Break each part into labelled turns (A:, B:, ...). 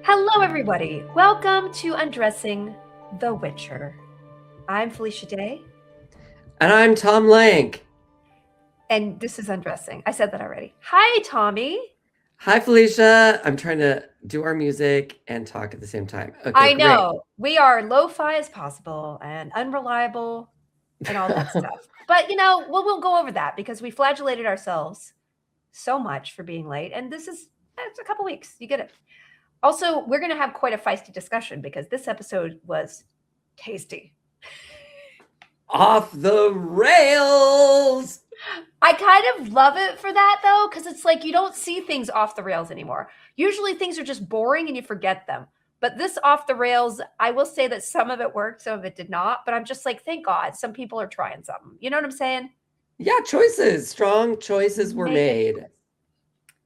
A: Hello, everybody. Welcome to Undressing The Witcher. I'm Felicia Day,
B: And I'm Tom Lank.
A: and this is Undressing. I said that already. Hi, Tommy.
B: Hi, Felicia. I'm trying to do our music and talk at the same time. Okay,
A: I
B: great.
A: know we are lo-fi as possible and unreliable and all that stuff. But we'll go over that because we flagellated ourselves so much for being late, and it's a couple weeks. You get it. Also, we're going to have quite a feisty discussion because this episode was tasty.
B: Off the rails.
A: I kind of love it for that though, because it's like you don't see things off the rails anymore. Usually things are just boring and you forget them. But this off the rails, I will say that some of it worked, some of it did not. But I'm just like, thank God, some people are trying something. You know what I'm saying?
B: Yeah, choices. Strong choices were
A: Make it.
B: made.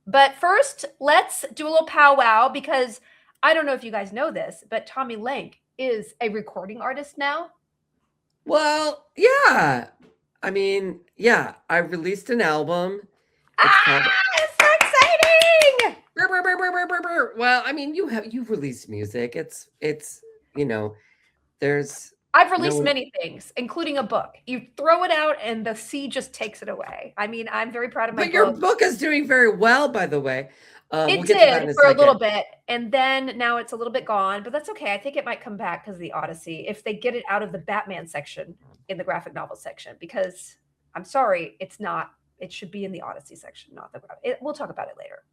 A: But first, let's do a little powwow because I don't know if you guys know this, but Tommy Lank is a recording artist now.
B: Well, yeah. I mean, yeah, I released an album. It's called
A: It's so exciting!
B: Well, I mean, you've released music. It's there's
A: I've released
B: no
A: many things, including a book. You throw it out and the sea just takes it away. I mean, I'm very proud of my
B: But your
A: book.
B: book is doing very well, by the way. We'll
A: It
B: get to that in
A: did
B: a
A: for a little
B: second.
A: bit, and then now it's a little bit gone, but that's okay. I think it might come back because of the Odyssey if they get it out of the Batman section in the graphic novel section. Because I'm sorry, it's not. It should be in the Odyssey section, not the. We'll talk about it later.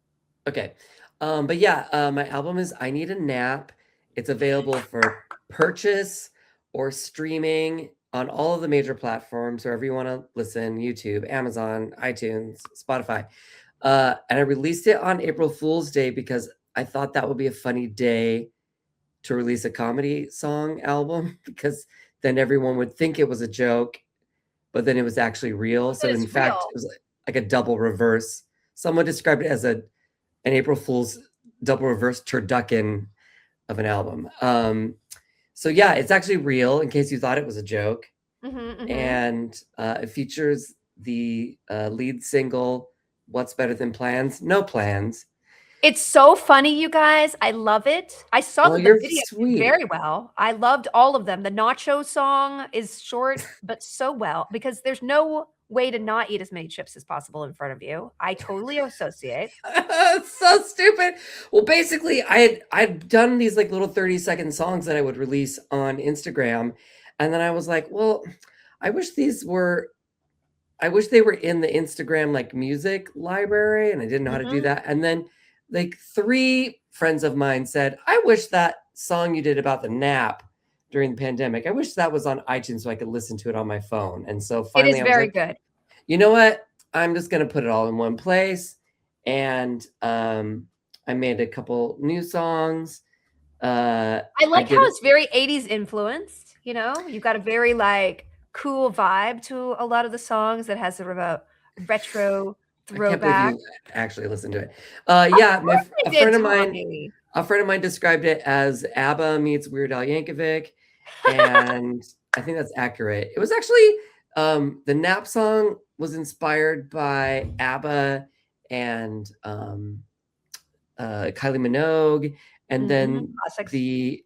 B: Okay. But yeah, my album is I Need a Nap. It's available for purchase or streaming on all of the major platforms, wherever you want to listen, YouTube, Amazon, iTunes, Spotify. And I released it on April Fool's Day because I thought that would be a funny day to release a comedy song album because then everyone would think it was a joke, but then it was actually real. So
A: It's
B: in fact,
A: real.
B: it was like a double reverse. Someone described it as an April Fool's double reverse turducken of an album. So yeah, it's actually real in case you thought it was a joke. And it features the lead single, What's Better Than Plans? No Plans.
A: It's so funny, you guys. I love it. I saw
B: Oh,
A: that the
B: you're
A: video did
B: sweet.
A: very well. I loved all of them. The nacho song is short, but so well because there's no way to not eat as many chips as possible in front of you. I totally associate.
B: It's so stupid. Well, basically, I'd done these like little 30-second songs that I would release on Instagram, and then I was like, well, I wish they were in the Instagram like music library, and I didn't know how to do that. And then like 3 friends of mine said, I wish that song you did about the nap during the pandemic, I wish that was on iTunes so I could listen to it on my phone. And so
A: It is
B: finally I was
A: very
B: like,
A: good.
B: you know what? I'm just going to put it all in one place. And I made a couple new songs.
A: I
B: I
A: like
B: did
A: how it's very 80s influenced, you know? You've got a very like cool vibe to a lot of the songs that has sort of a retro
B: I can't believe
A: throwback.
B: you actually listened to it.
A: Of
B: Yeah,
A: course I
B: a
A: did,
B: friend of mine
A: Tommy.
B: described it as ABBA meets Weird Al Yankovic, and I think that's accurate. It was actually the Nap song was inspired by ABBA and Kylie Minogue, and then
A: Classics.
B: the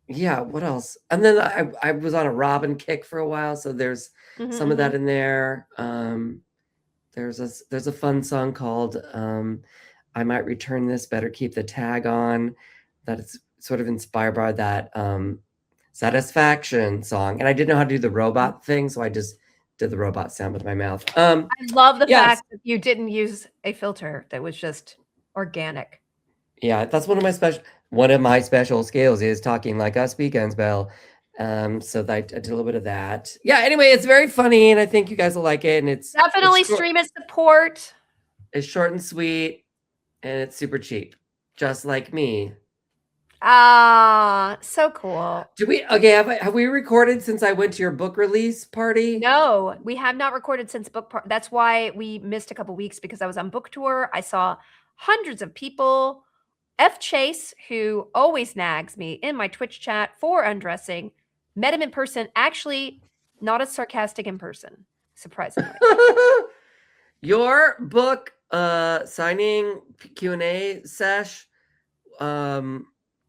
B: yeah, what else? And then I was on a Robin kick for a while, so there's some of that in there. There's a fun song called I Might Return This, Better Keep the Tag On, that it's sort of inspired by that Satisfaction song. And I didn't know how to do the robot thing, so I just did the robot sound with my mouth.
A: I love the
B: Yes.
A: fact that you didn't use a filter that was just organic.
B: Yeah, that's one of my special skills is talking like I speak and spell. So I did a little bit of that. Yeah, anyway, it's very funny, and I think you guys will like it. And
A: Definitely stream it support.
B: it's short and sweet, and it's super cheap, just like me.
A: Ah, so cool.
B: Have we recorded since I went to your book release party?
A: No, we have not recorded since that's why we missed a couple weeks because I was on book tour. I saw hundreds of people. F Chase, who always nags me in my Twitch chat for undressing, met him in person. Actually, not as sarcastic in person, surprisingly.
B: Your book signing Q&A sesh.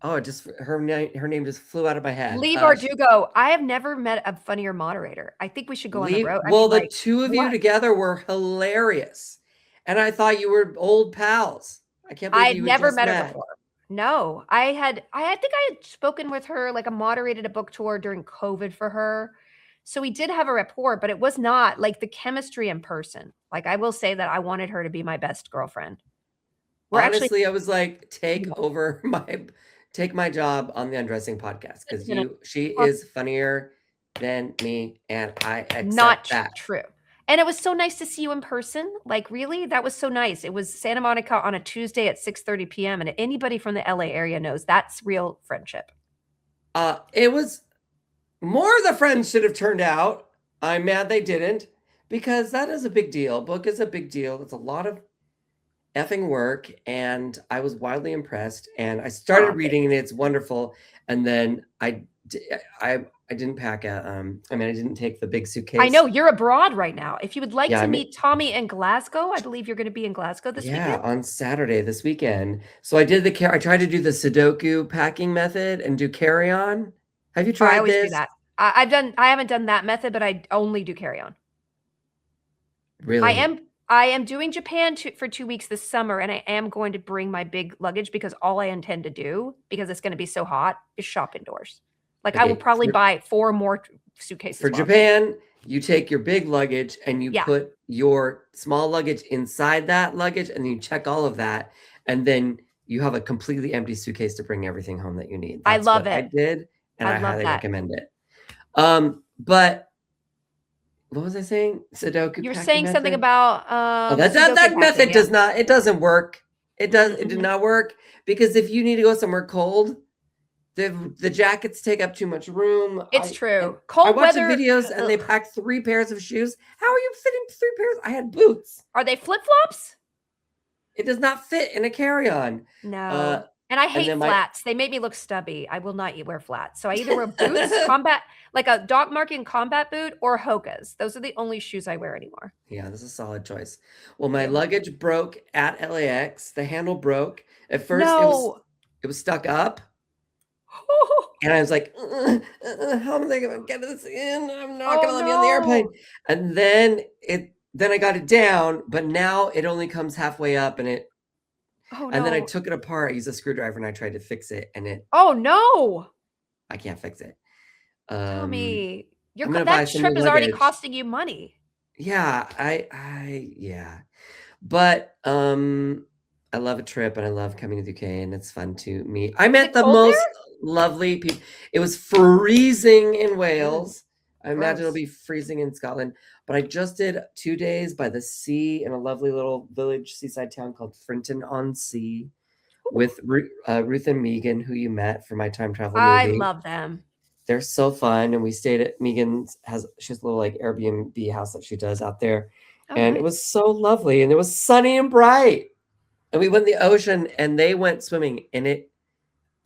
B: Oh, her name just flew out of my head.
A: Lee Bardugo, I have never met a funnier moderator. I think we should go on the road. I
B: Well,
A: mean,
B: the
A: like,
B: two of you
A: what?
B: together were hilarious, and I thought you were old pals. I can't
A: I
B: believe
A: had
B: you had
A: never
B: just
A: met her
B: met.
A: before. No, I think I had spoken with her, like, I moderated a book tour during COVID for her. So we did have a rapport, but it was not like the chemistry in person. Like, I will say that I wanted her to be my best girlfriend. We're actually
B: Honestly, I was like, take my job on the Undressing podcast
A: it's
B: because
A: gonna
B: she is funnier than me, and I accept
A: not
B: that.
A: true. And it was so nice to see you in person. Like, really? That was so nice. It was Santa Monica on a Tuesday at 6:30 PM, and anybody from the LA area knows that's real friendship.
B: It was more the friends should have turned out. I'm mad they didn't because that is a big deal. Book is a big deal. It's a lot of effing work, and I was wildly impressed. And I started
A: Aw,
B: reading, and
A: thanks.
B: it's wonderful. And then I didn't pack I mean, I didn't take the big
A: I
B: suitcase.
A: know you're abroad right now. If you would like
B: Yeah,
A: to
B: I mean,
A: meet Tommy in Glasgow, I believe you're gonna be in Glasgow this
B: yeah,
A: weekend?
B: on Saturday this weekend. So I tried to do the Sudoku packing method and do carry on. Have you
A: I
B: tried
A: always do
B: this?
A: that. I haven't done that method, but I only do carry on. I
B: Really?
A: am I am doing Japan for 2 weeks this summer, and I am going to bring my big luggage because all I intend to do, because it's gonna be so hot, is shop indoors. Like, I will
B: Okay,
A: probably buy 4 more suitcases
B: for
A: while I'm there.
B: Japan, you take your big luggage and you
A: Yeah,
B: put your small luggage inside that luggage, and then you check all of that, and then you have a completely empty suitcase to bring everything home that you need.
A: I
B: That's
A: love
B: what I
A: it.
B: did, and
A: I
B: I
A: love
B: highly
A: that.
B: recommend it. But what was I saying? Sudoku
A: You were
B: packing
A: saying something
B: method?
A: about,
B: Oh, that
A: Sudoku packing,
B: method
A: yeah.
B: it doesn't work. It did not work because if you need to go somewhere cold, the jackets take up too much room.
A: It's
B: And
A: true.
B: I
A: Cold
B: watched the
A: weather,
B: videos and they
A: ugh.
B: packed 3 pairs of shoes. How are you fitting 3 pairs? I had boots.
A: Are they flip-flops?
B: It does not fit in a carry-on. Uh,
A: No. And I
B: and
A: hate
B: then my
A: flats. They make me look stubby. I will not wear flats. So I either wear boots, combat like a Doc Marten combat boot or Hoka's. Those are the only shoes I wear anymore.
B: Yeah, this is a solid choice. Well, my
A: Thank you.
B: luggage broke at LAX. The handle broke. At first,
A: No.
B: it was stuck up. And I was like, how am I gonna get this in? I'm not
A: Oh,
B: gonna let me on the airplane.
A: no.
B: And then I got it down, but now it only comes halfway up
A: Oh,
B: and then I
A: no.
B: took it apart. I used a screwdriver and I tried to fix it and
A: Oh, no.
B: I can't fix it.
A: Tommy,
B: I'm gonna buy
A: that
B: some new
A: trip is already
B: luggage.
A: costing you money.
B: Yeah, yeah. But I love a trip and I love coming to the UK and it's fun to meet. I
A: Is
B: met
A: it
B: the
A: cold
B: most
A: there?
B: lovely people. It was freezing in
A: Ugh,
B: Wales. I imagine it'll
A: gross.
B: be freezing in Scotland. But I just did 2 days by the sea in a lovely little village seaside town called Frinton-on-Sea
A: Ooh,
B: with Ruth and Megan, who you met for my time travel
A: I
B: movie.
A: love them.
B: They're so fun, and we stayed at she has a little, like, Airbnb house that she does out there,
A: Oh,
B: and it
A: nice.
B: was so lovely, and it was sunny and bright, and we went in the ocean, and they went swimming, and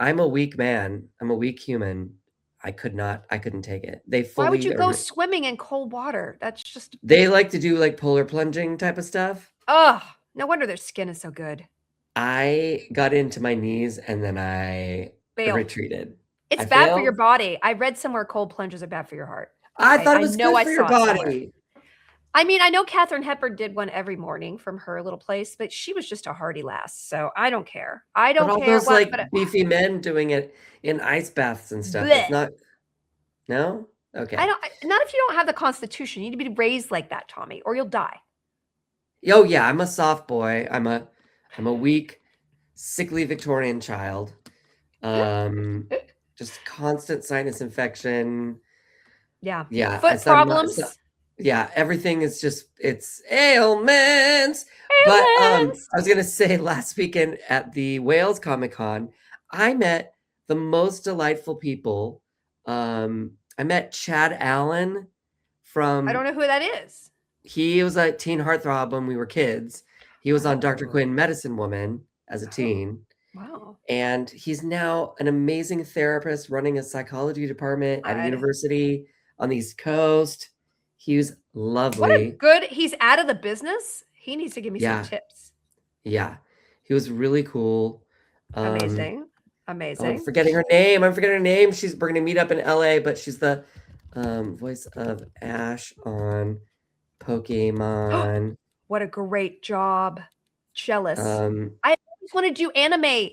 B: I'm a weak man. I'm a weak human. I couldn't take it.
A: Why would you go swimming in cold water? That's just
B: They like to do, like, polar plunging type of stuff.
A: ugh, no wonder their skin is so good.
B: I got into my knees, and then I
A: Failed.
B: retreated.
A: It's
B: I
A: bad for your
B: failed.
A: body. I read somewhere cold plunges are bad for your heart.
B: I thought it
A: I
B: was
A: know
B: good
A: I
B: for your
A: saw it somewhere.
B: body.
A: I mean, I know Katharine Hepburn did one every morning from her little place, but she was just a hardy lass, so I don't care. I
B: But
A: don't
B: all
A: care
B: those,
A: what,
B: like,
A: but
B: beefy men doing it in ice baths and stuff, it's
A: bleh.
B: not no?
A: I
B: Okay.
A: don't not if you don't have the constitution. You need to be raised like that, Tommy, or you'll die.
B: Oh, yeah, I'm a soft boy. I'm a weak, sickly Victorian child. Just constant sinus infection.
A: Yeah.
B: Yeah,
A: Foot
B: so I'm not so
A: problems,
B: yeah, everything is just it's ailments. But,
A: ailments.
B: I was gonna say last weekend at the Wales Comic Con, I met the most delightful people. I met Chad Allen
A: I don't
B: from
A: know who that is.
B: he was a teen heartthrob when we were kids. He was on Dr.
A: Oh.
B: Quinn Medicine Woman as a
A: Oh,
B: teen,
A: wow.
B: and he's now an amazing therapist running a psychology department at a
A: God.
B: university on the East Coast. He was
A: What a
B: lovely.
A: good he's out of the business? He needs to give me some
B: Yeah,
A: tips.
B: yeah. He was really cool.
A: Amazing.
B: Oh, I'm
A: Amazing.
B: forgetting her name. I'm forgetting her name. We're gonna meet up in LA, but she's the voice of Ash on Pokemon.
A: What a great job. Jealous.
B: Um,
A: I always want to do anime.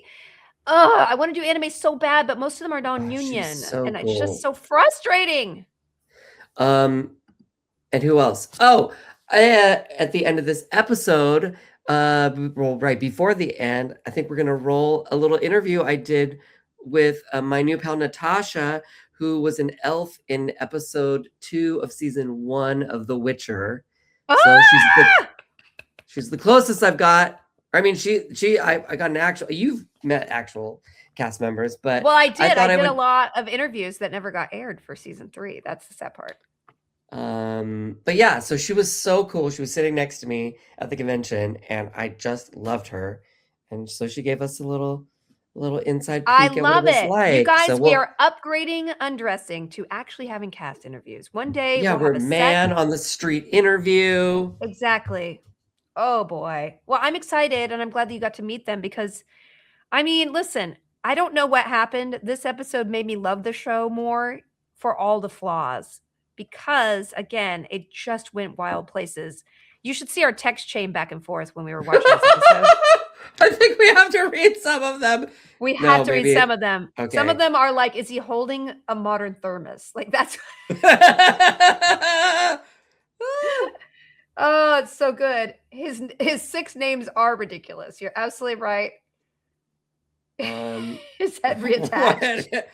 A: Ugh, I want to do anime so bad, but most of them are
B: oh, she's
A: non-union,
B: so
A: and it's just
B: cool.
A: so frustrating.
B: Um, and who else? Oh, at the end of this episode, well, right before the end, I think we're gonna roll a little interview I did with my new pal Natasha, who was an elf in episode 2 of season 1 of The Witcher. So
A: Ah!
B: she's the closest I've got. I mean, I got an actual. You've met actual cast members, but
A: Well, I
B: I
A: did. I
B: thought I
A: did a
B: would.
A: lot of interviews that never got aired for season 3. That's the sad part.
B: But yeah, so she was so cool. She was sitting next to me at the convention, and I just loved her. And so she gave us a little inside
A: I
B: peek at what it
A: love
B: was
A: it. You
B: like. So
A: guys, we are upgrading Undressing to actually having cast interviews. One day
B: yeah,
A: we'll
B: we're
A: have a set.
B: man on the street interview.
A: Exactly. Oh boy. Well, I'm excited and I'm glad that you got to meet them because I mean, listen, I don't know what happened. This episode made me love the show more for all the flaws because, again, it just went wild places. You should see our text chain back and forth when we were watching this episode.
B: I think we have to read some of them.
A: We have
B: No,
A: to read
B: maybe.
A: some of them. Some of
B: Okay.
A: them are like, is he holding a modern thermos? Like, that's. Oh, it's so good. His 6 names are ridiculous. You're absolutely right. His head reattached.
B: What?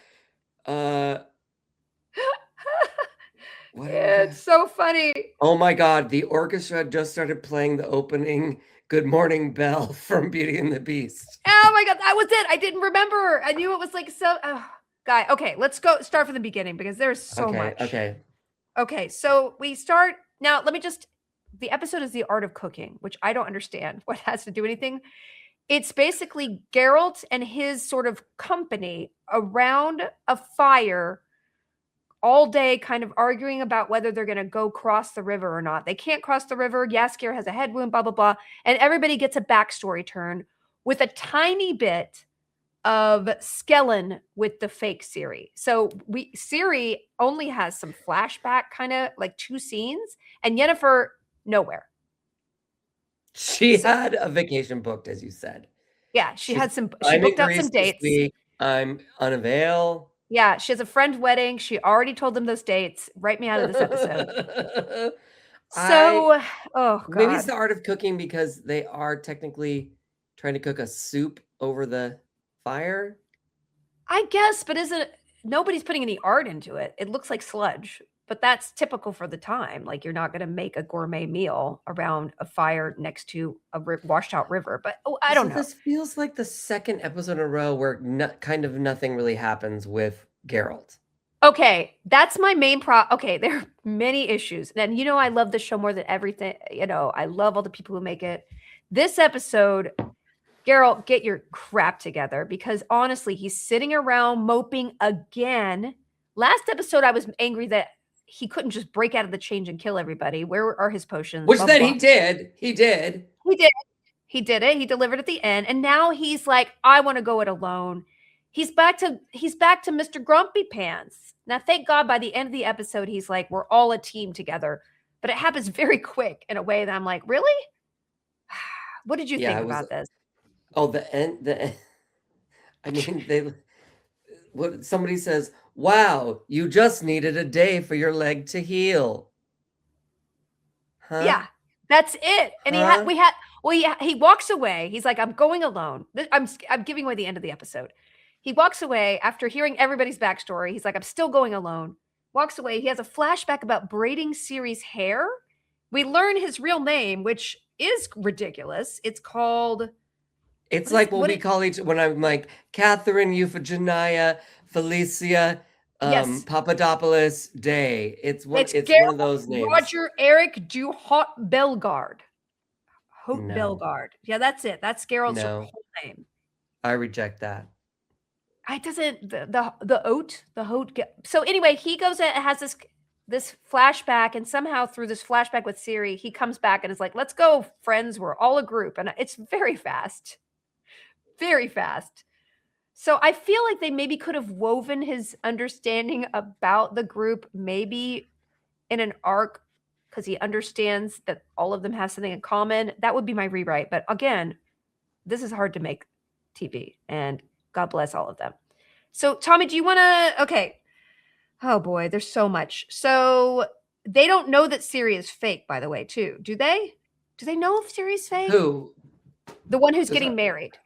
B: Uh, what are we
A: It's so funny.
B: Oh my God, the orchestra just started playing the opening Good Morning Bell from Beauty and the Beast.
A: Oh my god, that was it. I didn't remember. I knew it was like so. Guy, okay, let's go start from the beginning because there's so much.
B: Okay.
A: Okay, so we start now. Let me just. The episode is the art of cooking, which I don't understand what has to do anything. It's basically Geralt and his sort of company around a fire all day, kind of arguing about whether they're going to go cross the river or not. They can't cross the river. Yaskir has a head wound, blah, blah, blah. And everybody gets a backstory turn with a tiny bit of Skellen with the fake Ciri. So Ciri only has some flashback, kind of like 2 scenes, and Yennefer nowhere.
B: She had a vacation booked, as you said.
A: Yeah, she
B: She's,
A: had some. She
B: I'm in
A: booked out some
B: Greece this
A: dates.
B: week. I'm unavail.
A: Yeah, she has a friend wedding. She already told them those dates. Write me out of this episode. So, oh
B: Maybe it's
A: god.
B: the art of cooking because they are technically trying to cook a soup over the fire.
A: I guess, but isn't nobody's putting any art into it. It looks like sludge, but that's typical for the time. Like you're not going to make a gourmet meal around a fire next to a washed out river. But I don't know.
B: This feels like the second episode in a row where kind of nothing really happens with Geralt.
A: Okay, that's my main okay, there are many issues. And I love the show more than everything. I love all the people who make it. This episode, Geralt, get your crap together because honestly, he's sitting around moping again. Last episode, I was angry that he couldn't just break out of the change and kill everybody. Where are his potions?
B: Which
A: Blah,
B: then
A: blah.
B: he did. He did.
A: He did it. He delivered at the end. And now he's like, I want to go it alone. He's back to Mr. Grumpy Pants. Now, thank God by the end of the episode, he's like, we're all a team together. But it happens very quick in a way that I'm like, really? What did you think about this?
B: Oh, the end. I mean, somebody says, wow, you just needed a day for your leg to heal. Huh?
A: Yeah, that's it. And he walks away. He's like, I'm going alone. I'm giving away the end of the episode. He walks away after hearing everybody's backstory. He's like, I'm still going alone. Walks away. He has a flashback about braiding Ciri's hair. We learn his real name, which is ridiculous. It's called.
B: It's like what we call when I'm like Catherine Euphigenia Felicia
A: yes.
B: Papadopoulos Day. It's one of those names.
A: Roger Eric du Haut Bellegarde. Haut
B: No.
A: Bellegarde. Yeah, that's it. That's Geralt's whole name.
B: I reject that.
A: It doesn't the haute. So anyway, he goes and has this this flashback, and somehow through this flashback with Siri, he comes back and is like, "Let's go, friends. We're all a group." And it's very fast. Very fast. So I feel like they maybe could have woven his understanding about the group maybe in an arc because he understands that all of them have something in common. That would be my rewrite. But again, this is hard to make TV, and God bless all of them. So, Tommy, do you want to? Okay. Oh boy, there's so much. So they don't know that Siri is fake, by the way, too. Do they? Do they know if Siri's fake?
B: Who?
A: The one who's
B: Does
A: getting
B: that-
A: married.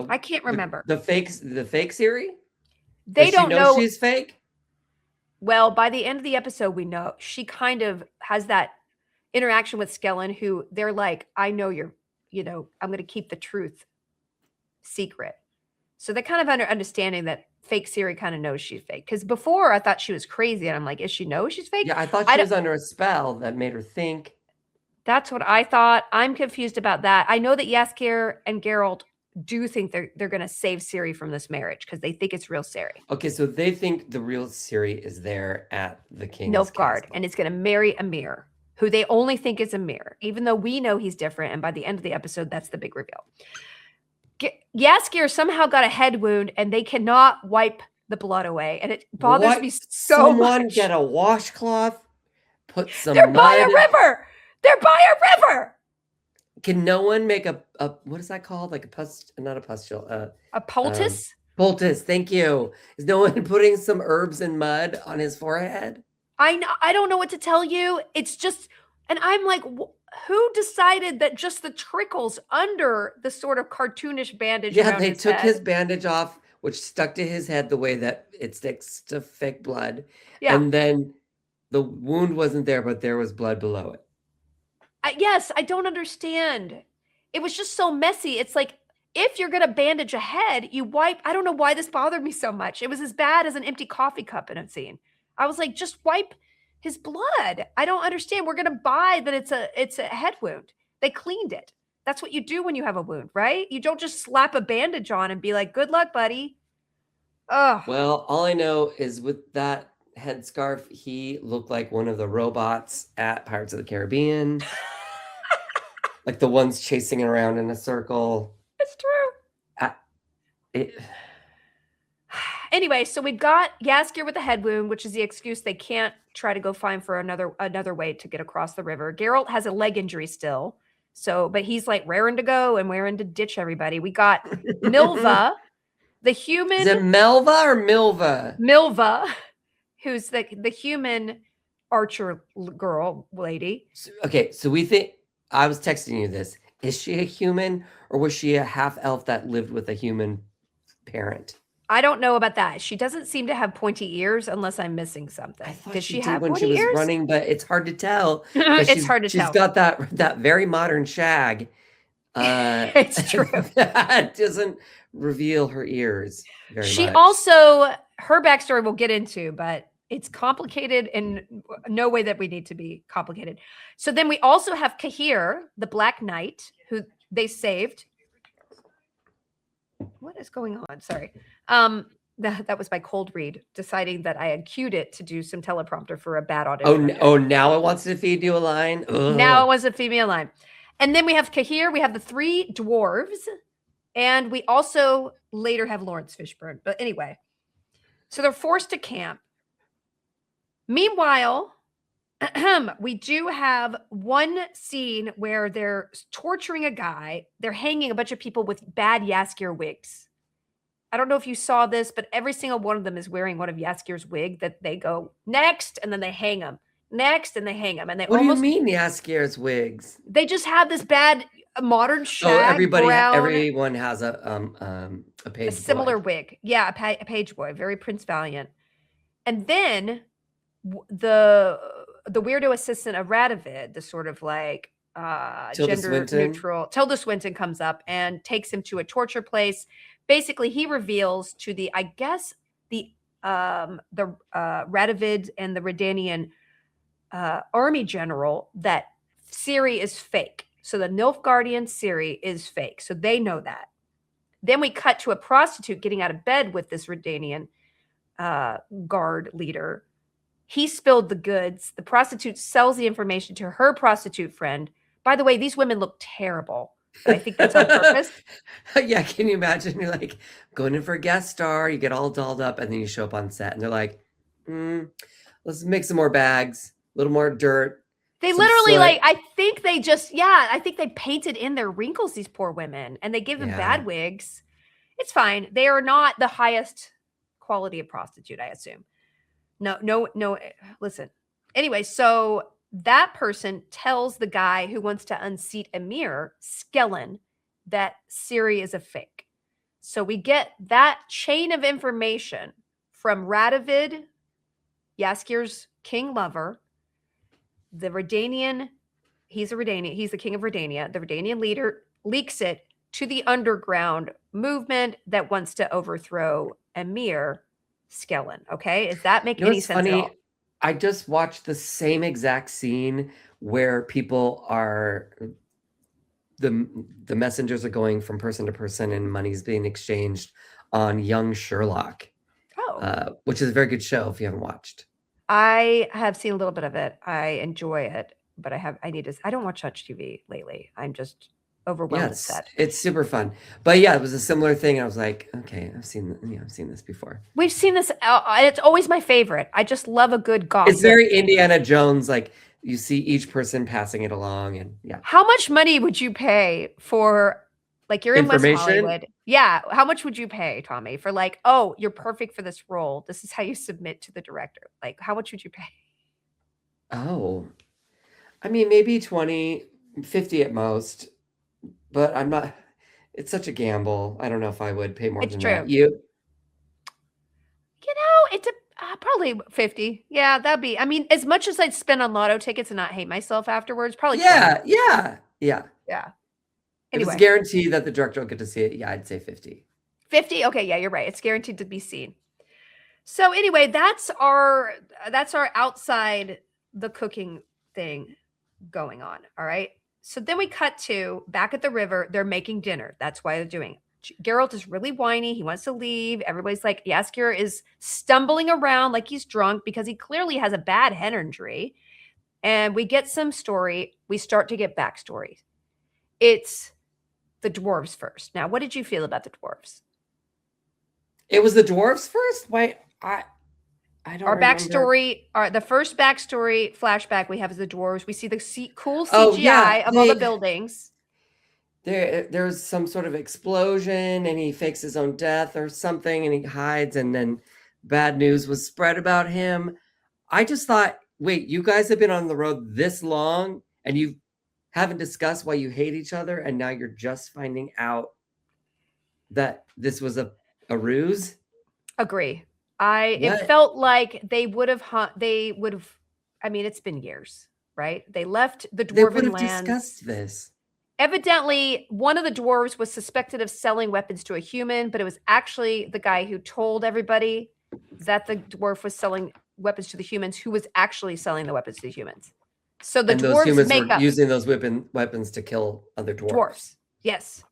A: I can't remember.
B: The fake Siri?
A: They
B: Does she
A: don't know.
B: she's fake?
A: Well, by the end of the episode, we know she kind of has that interaction with Skellen, who they're like, I know you're, I'm going to keep the truth secret. So they're kind of understanding that fake Siri kind of knows she's fake. Because before I thought she was crazy, and I'm like, is she know she's fake?
B: Yeah, I thought she was under a spell that made her think.
A: That's what I thought. I'm confused about that. I know that Jaskier and Geralt do think they're going to save Siri from this marriage because they think it's real Siri.
B: Okay, so they think the real Siri is there at the king's
A: Nilfgaard,
B: castle.
A: and is going to marry Amir, who they only think is Amir, even though we know he's different. And by the end of the episode, that's the big reveal. Jaskier somehow got a head wound, and they cannot wipe the blood away, and it bothers me so much.
B: Someone get a washcloth, put some
A: They're
B: mud.
A: by a river. They're by a river.
B: Can no one make a what is that called? Like not a pustule.
A: A poultice?
B: Poultice, thank you. Is no one putting some herbs and mud on his forehead?
A: I don't know what to tell you. It's just, and I'm like, who decided that just the trickles under the sort of cartoonish bandage?
B: Yeah, they took his bandage off, which stuck to his head the way that it sticks to fake blood. Yeah. And then the wound wasn't there, but there was blood below it.
A: Yes, I don't understand. It was just so messy. It's like, if you're going to bandage a head, you wipe. I don't know why this bothered me so much. It was as bad as an empty coffee cup in a scene. I was like, just wipe his blood. I don't understand. We're going to buy that it's a head wound. They cleaned it. That's what you do when you have a wound, right? You don't just slap a bandage on and be like, good luck, buddy. Oh.
B: Well, all I know is with that headscarf, he looked like one of the robots at Pirates of the Caribbean. Like the ones chasing around in a circle.
A: It's true. Anyway, so we've got Jaskier with a head wound, which is the excuse they can't try to go find for another way to get across the river. Geralt has a leg injury still. But he's like raring to go and raring to ditch everybody. We got Milva, the human.
B: Is it Melva or Milva?
A: Milva, who's the human archer girl lady.
B: Okay, so we think, I was texting you this. Is she a human, or was she a half elf that lived with a human parent?
A: I don't know about that. She doesn't seem to have pointy ears unless I'm missing something.
B: I thought
A: Does
B: she
A: have
B: when
A: pointy
B: she was
A: ears?
B: running, but it's hard to tell.
A: It's hard to tell.
B: She's got that very modern shag.
A: It's true.
B: That doesn't reveal her ears very much.
A: She also, her backstory we'll get into, but it's complicated in no way that we need to be complicated. So then we also have Cahir, the Black Knight, who they saved. What is going on? Sorry. That was my cold read, deciding that I had cued it to do some teleprompter for a bad audition.
B: Oh, now it wants to feed you a line? Ugh.
A: Now it wants to feed me a line. And then we have Cahir, we have the 3 dwarves, and we also later have Lawrence Fishburne. But anyway, so they're forced to camp. Meanwhile, we do have one scene where they're torturing a guy. They're hanging a bunch of people with bad Jaskier wigs. I don't know if you saw this, but every single one of them is wearing one of Jaskier's wig that they go next, and then they hang them. Next, and they hang them. And they
B: What do you mean Jaskier's wigs?
A: They just have this bad modern shag.
B: Everyone has a page
A: a similar wig. Yeah, a page boy, very Prince Valiant. And then the weirdo assistant of Radovid, the sort of like gender neutral Tilda Swinton comes up and takes him to a torture place. Basically, he reveals to the Radovid and the Redanian army general that Ciri is fake. So the Nilfgaardian Ciri is fake. So they know that. Then we cut to a prostitute getting out of bed with this Redanian guard leader. He spilled the goods. The prostitute sells the information to her prostitute friend. By the way, these women look terrible, but I think that's on purpose.
B: Yeah, can you imagine? You're like going in for a guest star, you get all dolled up, and then you show up on set, and they're like, let's make some more bags, a little more dirt,
A: They
B: some
A: literally,
B: soot.
A: like, I think they just, yeah, I think they painted in their wrinkles, these poor women, and they gave them
B: Yeah.
A: bad wigs. It's fine. They are not the highest quality of prostitute, I assume. No, listen. Anyway, so that person tells the guy who wants to unseat Amir, Skellen, that Siri is a fake. So we get that chain of information from Radovid, Yaskir's king lover, the Redanian, he's the king of Redania. The Redanian leader leaks it to the underground movement that wants to overthrow Emir Skellen. Okay. Does that make
B: You know
A: any
B: what's
A: sense at all?
B: funny? I just watched the same exact scene where people are the messengers are going from person to person and money's being exchanged on Young Sherlock,
A: Oh,
B: which is a very good show if you haven't watched.
A: I have seen a little bit of it. I enjoy it, but I don't watch much TV lately. I'm just
B: Yeah,
A: overwhelmed with that.
B: it's super fun. But yeah, it was a similar thing. I was like, okay, I've seen this before.
A: We've seen this. It's always my favorite. I just love a good gossip.
B: It's very Indiana Jones, like you see each person passing it along, and yeah.
A: How much money would you pay for, like, you're in West
B: Information?
A: Hollywood? Yeah. How much would you pay, Tommy, for, like, oh, you're perfect for this role. This is how you submit to the director. Like, how much would you pay?
B: Oh, I mean, maybe 20, 50 at most, but I'm not, it's such a gamble. I don't know if I would pay more
A: It's
B: than
A: true.
B: that. You?
A: You know, it's probably 50. Yeah, that'd be, I mean, as much as I'd spend on lotto tickets and not hate myself afterwards, probably 20.
B: Yeah.
A: Yeah.
B: If it's
A: Anyway,
B: guaranteed that the director will get to see it, yeah, I'd say 50.
A: 50. Okay, yeah, you're right. It's guaranteed to be seen. So anyway, that's our outside the cooking thing going on. All right. So then we cut to back at the river. They're making dinner. That's why they're doing it. Geralt is really whiny. He wants to leave. Everybody's like, Yaskir is stumbling around like he's drunk because he clearly has a bad head injury. And we get some story. We start to get backstory. It's the dwarves first. Now, what did you feel about the dwarves?
B: It was the dwarves first? Wait, I don't
A: Our
B: remember.
A: backstory, the first backstory flashback we have is the dwarves. We see the cool CGI
B: Oh, yeah,
A: of all the buildings.
B: There's some sort of explosion and he fakes his own death or something and he hides and then bad news was spread about him. I just thought, wait, you guys have been on the road this long and you haven't discussed why you hate each other and now you're just finding out that this was a ruse?
A: Agree.
B: What?
A: It felt like they would have, I mean, it's been years, right? They left the
B: They would
A: dwarven
B: have
A: lands.
B: discussed this.
A: Evidently, one of the dwarves was suspected of selling weapons to a human, but it was actually the guy who told everybody that the dwarf was selling weapons to the humans who was actually selling the weapons to the humans. So the
B: And those
A: dwarves
B: humans
A: make
B: were
A: up
B: using those weapons to kill other dwarves.
A: Yes.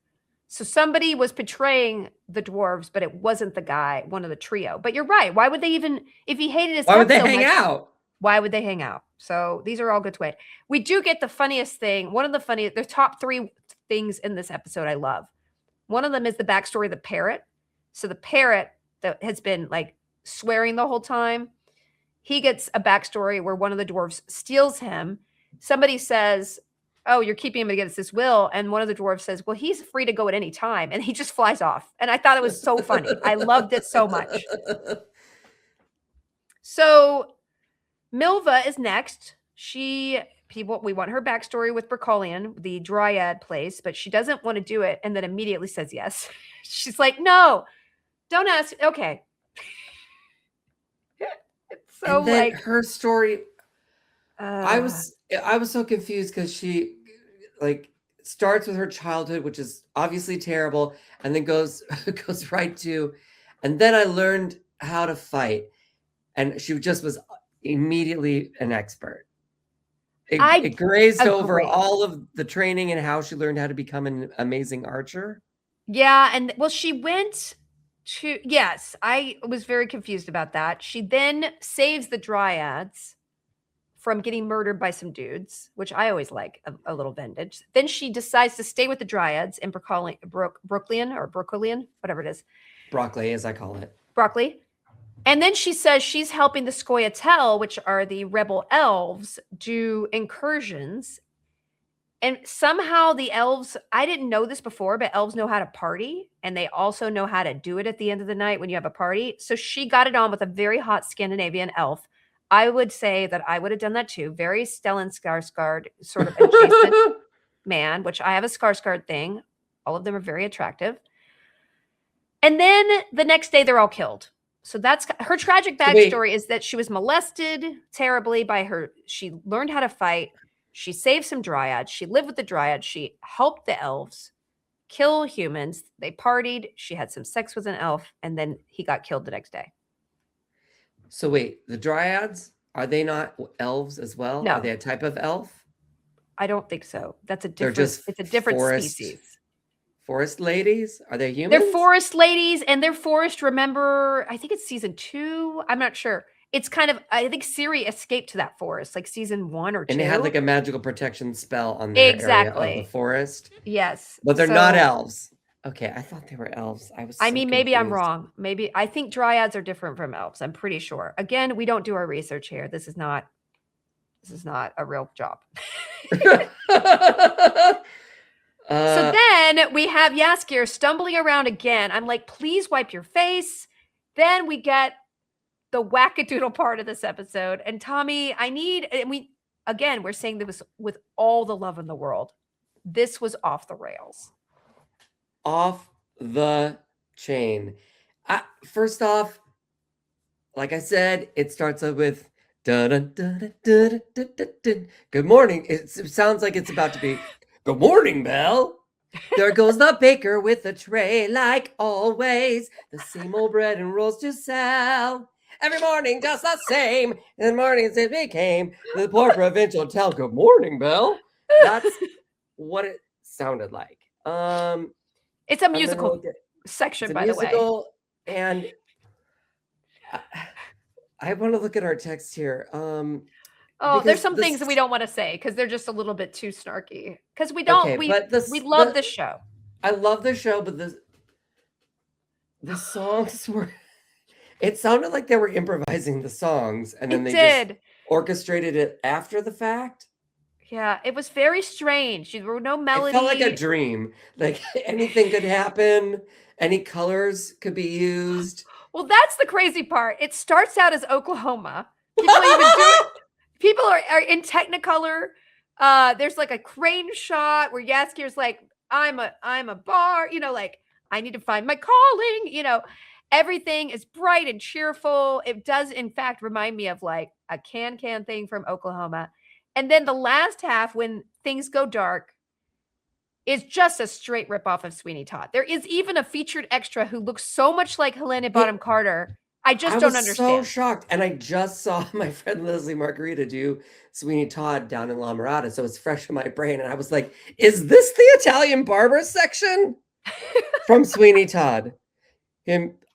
A: So somebody was portraying the dwarves, but it wasn't the guy, one of the trio. But you're right. Why would they even, if he hated his
B: Why would
A: head
B: they
A: so
B: hang
A: much,
B: out?
A: why would they hang out? So these are all good to wait. We do get the funniest thing. One of the funniest, the top 3 things in this episode I love. One of them is the backstory of the parrot. So the parrot that has been like swearing the whole time, he gets a backstory where one of the dwarves steals him. Somebody says, oh, you're keeping him against his will. And one of the dwarves says, well, he's free to go at any time. And he just flies off. And I thought it was so funny. I loved it so much. So Milva is next. We want her backstory with Berkolian, the dryad place, but she doesn't want to do it and then immediately says yes. She's like, no, don't ask. Okay. It's so
B: and then
A: like
B: her story, I was so confused because she like starts with her childhood, which is obviously terrible, and then goes right to, and then I learned how to fight, and she just was immediately an expert. It grazed over all of the training and how she learned how to become an amazing archer.
A: Yeah, and well, she went Yes, I was very confused about that. She then saves the dryads from getting murdered by some dudes, which I always like a little vintage. Then she decides to stay with the dryads in Brooklyn, whatever it is,
B: Broccoli, as I call it.
A: broccoli. And then she says she's helping the Scoia'tael, which are the rebel elves, do incursions. And somehow the elves, I didn't know this before, but elves know how to party and they also know how to do it at the end of the night when you have a party. So she got it on with a very hot Scandinavian elf. I would say that I would have done that too. Very Stellan Skarsgård sort of adjacent man, which I have a Skarsgård thing. All of them are very attractive. And then the next day they're all killed. So that's her tragic backstory is that she was molested terribly by her. She learned how to fight. She saved some dryads. She lived with the dryads. She helped the elves kill humans. They partied. She had some sex with an elf, and then he got killed the next day.
B: So wait, the dryads, are they not elves as well?
A: No.
B: Are they a type of elf?
A: I don't think so. That's a
B: They're
A: different.
B: just
A: It's a different species.
B: Forest ladies? Are they humans?
A: They're forest ladies, and they're forest. Remember, I think it's season 2. I'm not sure. It's kind of. I think Ciri escaped to that forest, like season 1 or 2.
B: And they had like a magical protection spell on their area of the forest.
A: Yes,
B: but they're not elves. Okay, I thought they were elves.
A: I mean, maybe I'm wrong. Maybe I think dryads are different from elves. I'm pretty sure. Again, we don't do our research here. This is not a real job. So then we have Jaskier stumbling around again. I'm like, please wipe your face. Then we get the wackadoodle part of this episode. And Tommy, we're saying this with all the love in the world. This was off the rails.
B: Off the chain. First off, like I said, it starts up with dun, dun, dun, dun, dun, dun, dun. Good morning. It sounds like it's about to be good morning, Belle. There goes the baker with a tray, like always. The same old bread and rolls to sell. Every morning, just the same. In the mornings, it became the poor provincial tell. Good morning, Belle. That's what it sounded like.
A: It's a musical section, by the way.
B: And I want to look at our text here.
A: There's some things that we don't want to say because they're just a little bit too snarky. Because we don't. We love this show.
B: I love the show, but the songs were. It sounded like they were improvising the songs, and then just orchestrated it after the fact.
A: Yeah, it was very strange. There were no melody.
B: It felt like a dream. Like anything could happen. Any colors could be used.
A: Well, that's the crazy part. It starts out as Oklahoma. People are in Technicolor. There's like a crane shot where Jaskier's like, I'm a bar, like I need to find my calling, everything is bright and cheerful. It does in fact remind me of like a can thing from Oklahoma. And then the last half when things go dark is just a straight ripoff of Sweeney Todd. There is even a featured extra who looks so much like Helena Bonham Carter. I don't understand.
B: I was so shocked. And I just saw my friend Leslie Margarita do Sweeney Todd down in La Mirada. So it's fresh in my brain. And I was like, is this the Italian barber section from Sweeney Todd?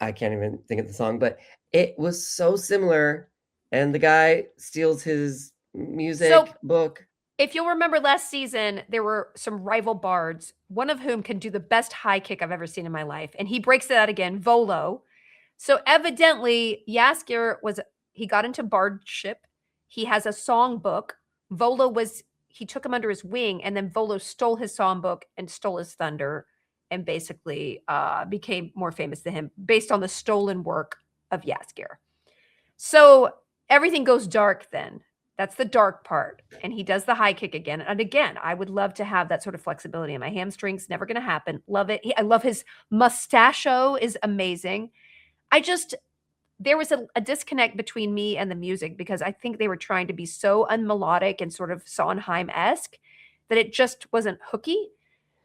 B: I can't even think of the song, but it was so similar. And the guy steals his music book.
A: If you'll remember last season, there were some rival bards, one of whom can do the best high kick I've ever seen in my life. And he breaks it out again, Volo. So evidently, Jaskier he got into bardship. He has a song book. He took him under his wing, and then Volo stole his song book and stole his thunder and basically became more famous than him based on the stolen work of Jaskier. So everything goes dark then. That's the dark part. And he does the high kick again. And again, I would love to have that sort of flexibility in my hamstrings. Never going to happen. Love it. I love his mustachio is amazing. There was a disconnect between me and the music because I think they were trying to be so unmelodic and sort of Sondheim-esque that it just wasn't hooky.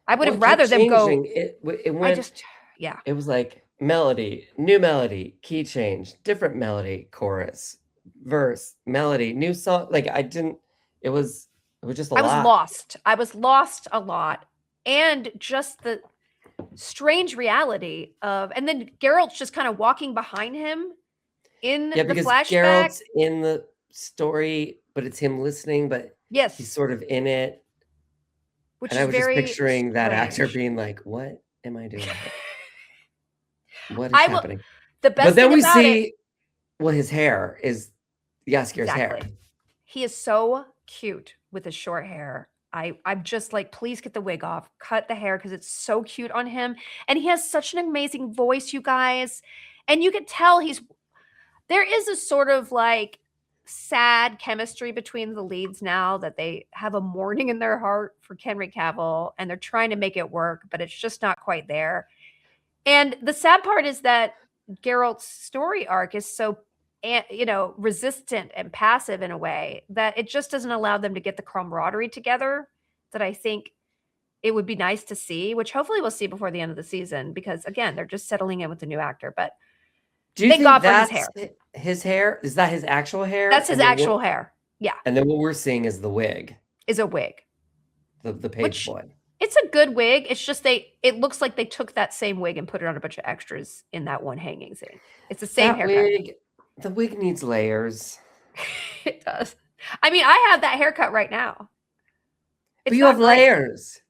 A: I would have rather them go.
B: It went. It was like melody, new melody, key change, different melody, chorus, verse, melody, new song. Like it was just a lot.
A: I was lost a lot. And just strange reality of, and then Geralt's just kind of walking behind him in
B: Yeah,
A: the
B: because
A: flashback.
B: Geralt's in the story, but it's him listening, but he's
A: Yes,
B: sort of in it.
A: which
B: And I
A: is
B: was just
A: very
B: picturing that actor
A: strange.
B: being like, "What am I doing? What is
A: I will.
B: happening?"
A: The
B: But
A: best
B: then
A: thing
B: we
A: about it,
B: see, well, his hair is Jaskier's hair.
A: exactly. He is so cute with his short hair. I'm just like, please get the wig off, cut the hair because it's so cute on him, and he has such an amazing voice, you guys. And you could tell there is a sort of like sad chemistry between the leads now that they have a mourning in their heart for Henry Cavill and they're trying to make it work, but it's just not quite there. And the sad part is that Geralt's story arc is so resistant and passive in a way that it just doesn't allow them to get the camaraderie together that I think it would be nice to see, which hopefully we'll see before the end of the season because again, they're just settling in with the new actor, but
B: Do you
A: thank
B: think
A: God for his
B: that's
A: hair.
B: his hair? Is that his actual hair?
A: That's his actual hair. Yeah,
B: And then what we're seeing is the wig,
A: is a wig.
B: the page
A: Which
B: boy.
A: it's a good wig. It's just it looks like they took that same wig and put it on a bunch of extras in that one hanging scene. It's the same
B: That
A: haircut.
B: wig, the wig needs layers.
A: It does. I mean, I have that haircut right now.
B: But
A: It's
B: you
A: not
B: have
A: great.
B: layers.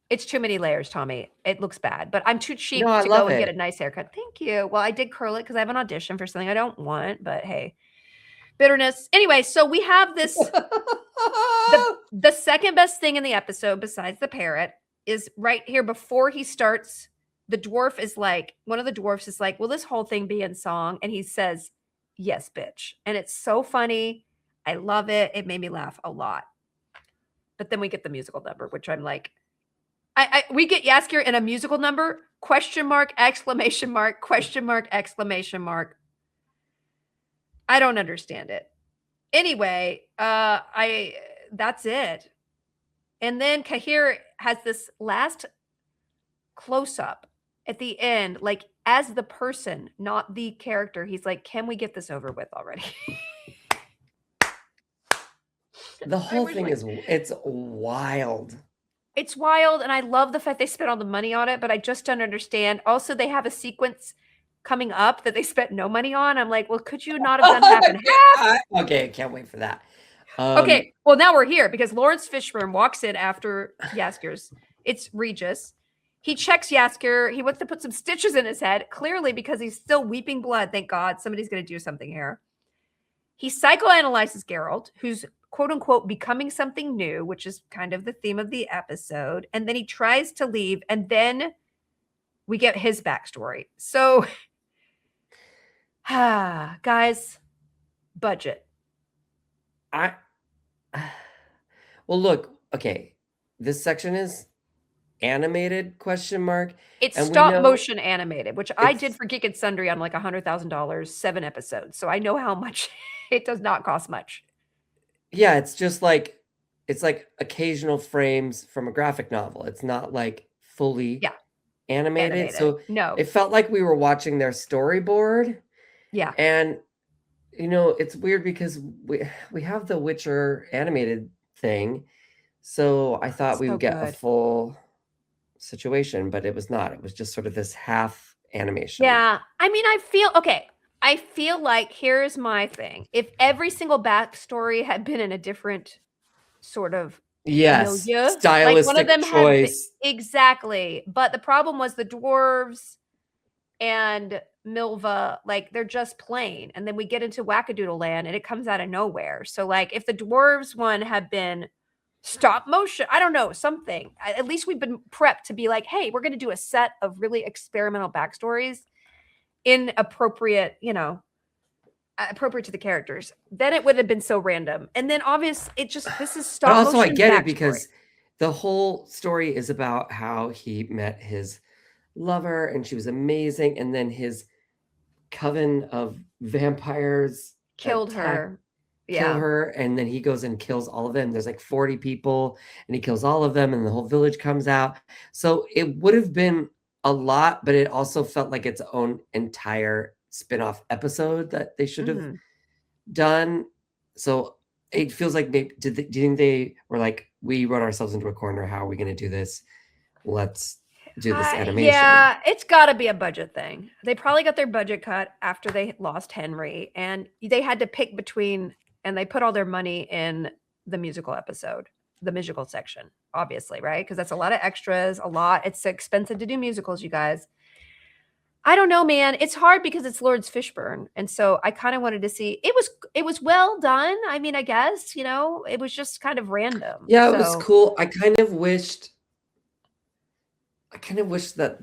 A: It's too many layers, Tommy. It looks bad, but I'm too
B: No,
A: cheap
B: I
A: to go
B: love
A: and get a
B: it.
A: nice haircut. Thank you. Well, I did curl it because I have an audition for something I don't want, but hey, bitterness. Anyway, so we have this the second best thing in the episode besides the parrot is right here before he starts. The dwarf is like, one of the dwarfs is like, will this whole thing be in song? And he says, yes, bitch. And it's so funny. I love it. It made me laugh a lot. But then we get the musical number, which I'm like, we get Yaskier in a musical number, question mark, exclamation mark, question mark, exclamation mark. I don't understand it. Anyway, that's it. And then Kahir has this last close up at the end, like as the person, not the character. He's like, can we get this over with already?
B: The whole
A: wish,
B: thing
A: like,
B: is, it's wild.
A: it's wild. And I love the fact they spent all the money on it, but I just don't understand. Also, they have a sequence coming up that they spent no money on. I'm like, well, could you not have done half and half?
B: Okay, I can't wait for that.
A: Okay, well, now we're here because Lawrence Fishburne walks in after Yaskier's. It's Regis. He checks Yaskier. He wants to put some stitches in his head, clearly because he's still weeping blood. Thank God somebody's going to do something here. He psychoanalyzes Geralt, who's quote unquote becoming something new, which is kind of the theme of the episode. And then he tries to leave, and then we get his backstory. So, guys, budget.
B: I well, look, okay. This section is animated question mark,
A: It's
B: and we
A: stop
B: know
A: motion animated, which I did
B: it's
A: for Geek and Sundry on like $100,000, 7 episodes. So I know how much it does not cost much.
B: yeah, it's like occasional frames from a graphic novel. It's not like fully
A: Yeah,
B: animated.
A: animated.
B: So
A: No.
B: it felt like we were watching their storyboard.
A: Yeah.
B: And it's weird because we have the Witcher animated thing. So I thought we
A: So
B: would get a
A: good.
B: full situation, but it was not. It was just sort of this half animation.
A: Yeah. I mean, I feel like here's my thing. If every single backstory had been in a different sort of
B: Yes,
A: milieu, like one of
B: stylistic
A: them had
B: choice.
A: exactly. But the problem was the dwarves and Milva, like they're just plain. And then we get into Wackadoodle Land and it comes out of nowhere. So, like, if the dwarves one had been stop motion, I don't know, something. At least we've been prepped to be like, hey, we're going to do a set of really experimental backstories in appropriate, appropriate to the characters. Then it would have been so random. And then obvious, this is
B: But
A: stop
B: also I
A: motion
B: get it
A: backstory.
B: because the whole story is about how he met his lover and she was amazing, and then his coven of vampires
A: Killed her.
B: kill
A: Yeah.
B: her, and then he goes and kills all of them. There's like 40 people and he kills all of them and the whole village comes out. So it would have been a lot, but it also felt like its own entire spin-off episode that they should have done. So it feels like maybe do you think they were like, we wrote ourselves into a corner, how are we going to do this? Let's do this animation.
A: Yeah, it's got to be a budget thing. They probably got their budget cut after they lost Henry, and they had to pick between, and they put all their money in the musical episode, the musical section, obviously, right? Because that's a lot of extras, a lot. It's expensive to do musicals, you guys. I don't know, man. It's hard because it's Lawrence Fishburne, and so I kind of wanted to see. It was well done. I mean, I guess it was just kind of random.
B: Yeah, it was
A: So
B: cool. I kind of wish that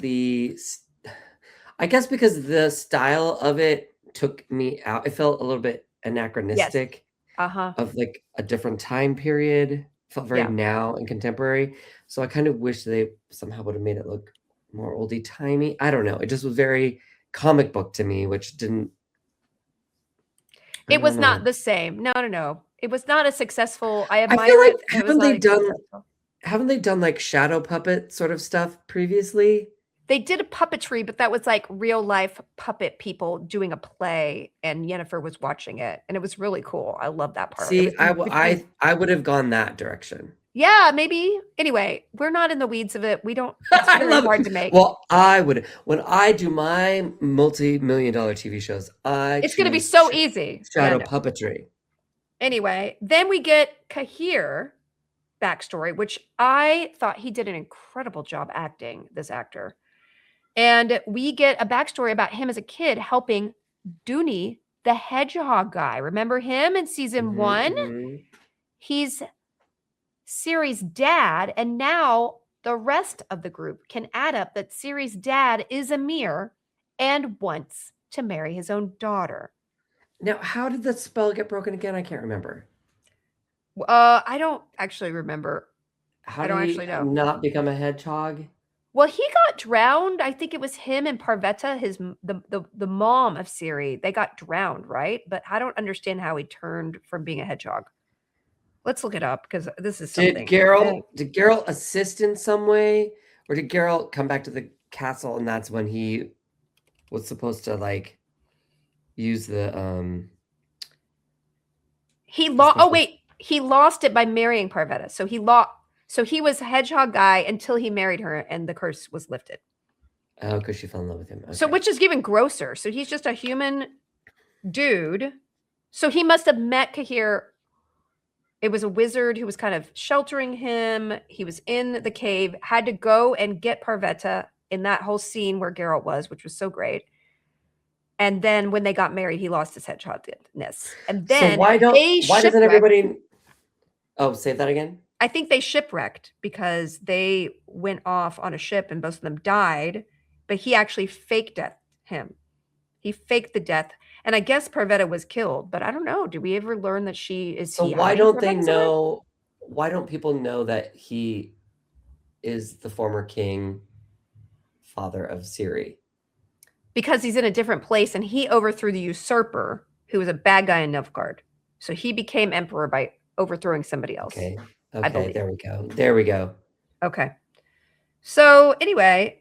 B: I guess because the style of it took me out. It felt a little bit
A: yes,
B: anachronistic
A: uh-huh,
B: of like a different time period. Felt very
A: yeah.
B: now and contemporary. So I kind of wish they somehow would have made it look more oldie timey. I don't know. It just was very comic book to me, which didn't. I
A: It
B: don't
A: was not
B: know.
A: the same. No, no, no. It was not as successful. I
B: I feel
A: admire
B: like
A: it, but it was not as successful.
B: haven't they done like shadow puppet sort of stuff previously?
A: They did a puppetry, but that was like real life puppet people doing a play, and Yennefer was watching it, and it was really cool. I love that part. It was
B: See,
A: in between.
B: I would have gone that direction.
A: Yeah, maybe. Anyway, we're not in the weeds of it. We don't. It's
B: I
A: very
B: love
A: hard
B: it.
A: to make.
B: Well, I would when I do my multi-million-dollar TV shows, I
A: It's going to be
B: choose
A: so easy. Yeah.
B: shadow
A: No.
B: puppetry.
A: Anyway, then we get Kahir backstory, which I thought he did an incredible job acting. This actor. And we get a backstory about him as a kid helping Dooney, the hedgehog guy. Remember him in season
B: Mhm,
A: 1?
B: mhm.
A: He's Ciri's dad, and now the rest of the group can add up that Ciri's dad is Amir and wants to marry his own daughter.
B: Now, how did the spell get broken again? I can't remember.
A: I don't actually remember.
B: How
A: I
B: did
A: don't
B: he
A: actually know.
B: not become a hedgehog?
A: Well, he got drowned. I think it was him and Parvetta, the mom of Ciri. They got drowned, right? But I don't understand how he turned from being a hedgehog. Let's look it up because this is
B: Did
A: something.
B: Geralt assist in some way? Or did Geralt come back to the castle and that's when he was supposed to like use the
A: He
B: the
A: lost. Oh
B: special
A: wait, he lost it by marrying Parvetta. So he lost. So he was a hedgehog guy until he married her, and the curse was lifted.
B: Oh, because she fell in love with him.
A: So
B: Okay.
A: which is even grosser. So he's just a human dude. So he must have met Kahir. It was a wizard who was kind of sheltering him. He was in the cave, had to go and get Parvetta in that whole scene where Geralt was, which was so great. And then when they got married, he lost his hedgehogness. And
B: So
A: then
B: why
A: they
B: doesn't
A: shipwrecked.
B: everybody say that again?
A: I think they shipwrecked because they went off on a ship and both of them died, but he actually faked him. He faked the death. And I guess Parvetta was killed, but I don't know. Did we ever learn that is
B: So
A: he
B: why
A: hiding
B: don't they
A: Parvetta somewhere?
B: know why don't people know that he is the former king, father of Ciri?
A: Because he's in a different place and he overthrew the usurper, who was a bad guy in Nilfgaard. So he became emperor by overthrowing somebody else.
B: Okay.
A: I
B: Okay,
A: believe.
B: there we go. There we go.
A: Okay. So anyway,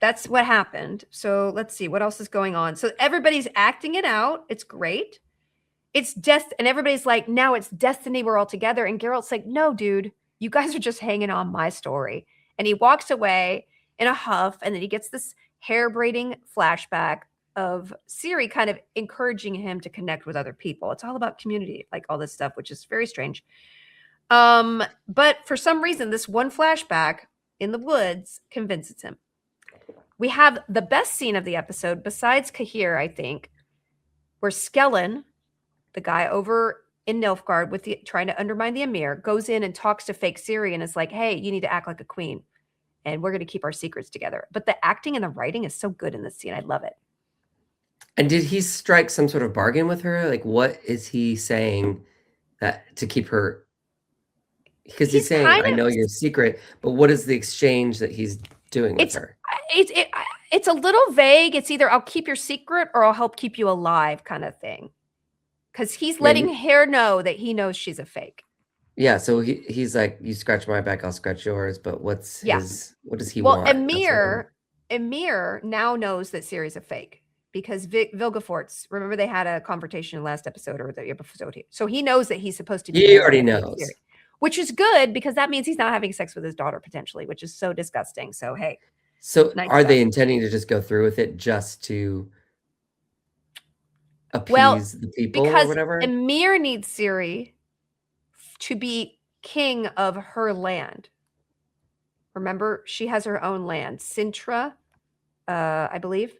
A: that's what happened. So let's see what else is going on. So everybody's acting it out. It's great. It's and everybody's like, now it's destiny. We're all together. And Geralt's like, no, dude, you guys are just hanging on my story. And he walks away in a huff. And then he gets this hair braiding flashback of Ciri kind of encouraging him to connect with other people. It's all about community, like all this stuff, which is very strange. But for some reason, this one flashback in the woods convinces him. We have the best scene of the episode, besides Kahir, I think, where Skellen, the guy over in Nilfgaard with trying to undermine the Emir, goes in and talks to fake Ciri and is like, hey, you need to act like a queen. And we're going to keep our secrets together. But the acting and the writing is so good in this scene. I love it.
B: And did he strike some sort of bargain with her? Like, what is he saying that to keep her? Because he's saying,
A: kind
B: I
A: of,
B: know your secret, but what is the exchange that he's doing with her?
A: It's a little vague. It's either I'll keep your secret or I'll help keep you alive kind of thing. Because he's letting her know that he knows she's a fake.
B: Yeah, so he's like, you scratch my back, I'll scratch yours. But what does he want?
A: Emir now knows that Ciri's a fake because Vilgefortz, remember they had a conversation in the last episode or the episode here. So he knows that he's supposed to be.
B: He already knows.
A: Ciri. which is good because that means he's not having sex with his daughter potentially, which is so disgusting. So hey,
B: So
A: nice
B: are
A: stuff.
B: they intending to just go through with it just to
A: Well,
B: appease the people or
A: because
B: whatever?
A: Emir needs Ciri to be king of her land. Remember, she has her own land, Sintra, I believe.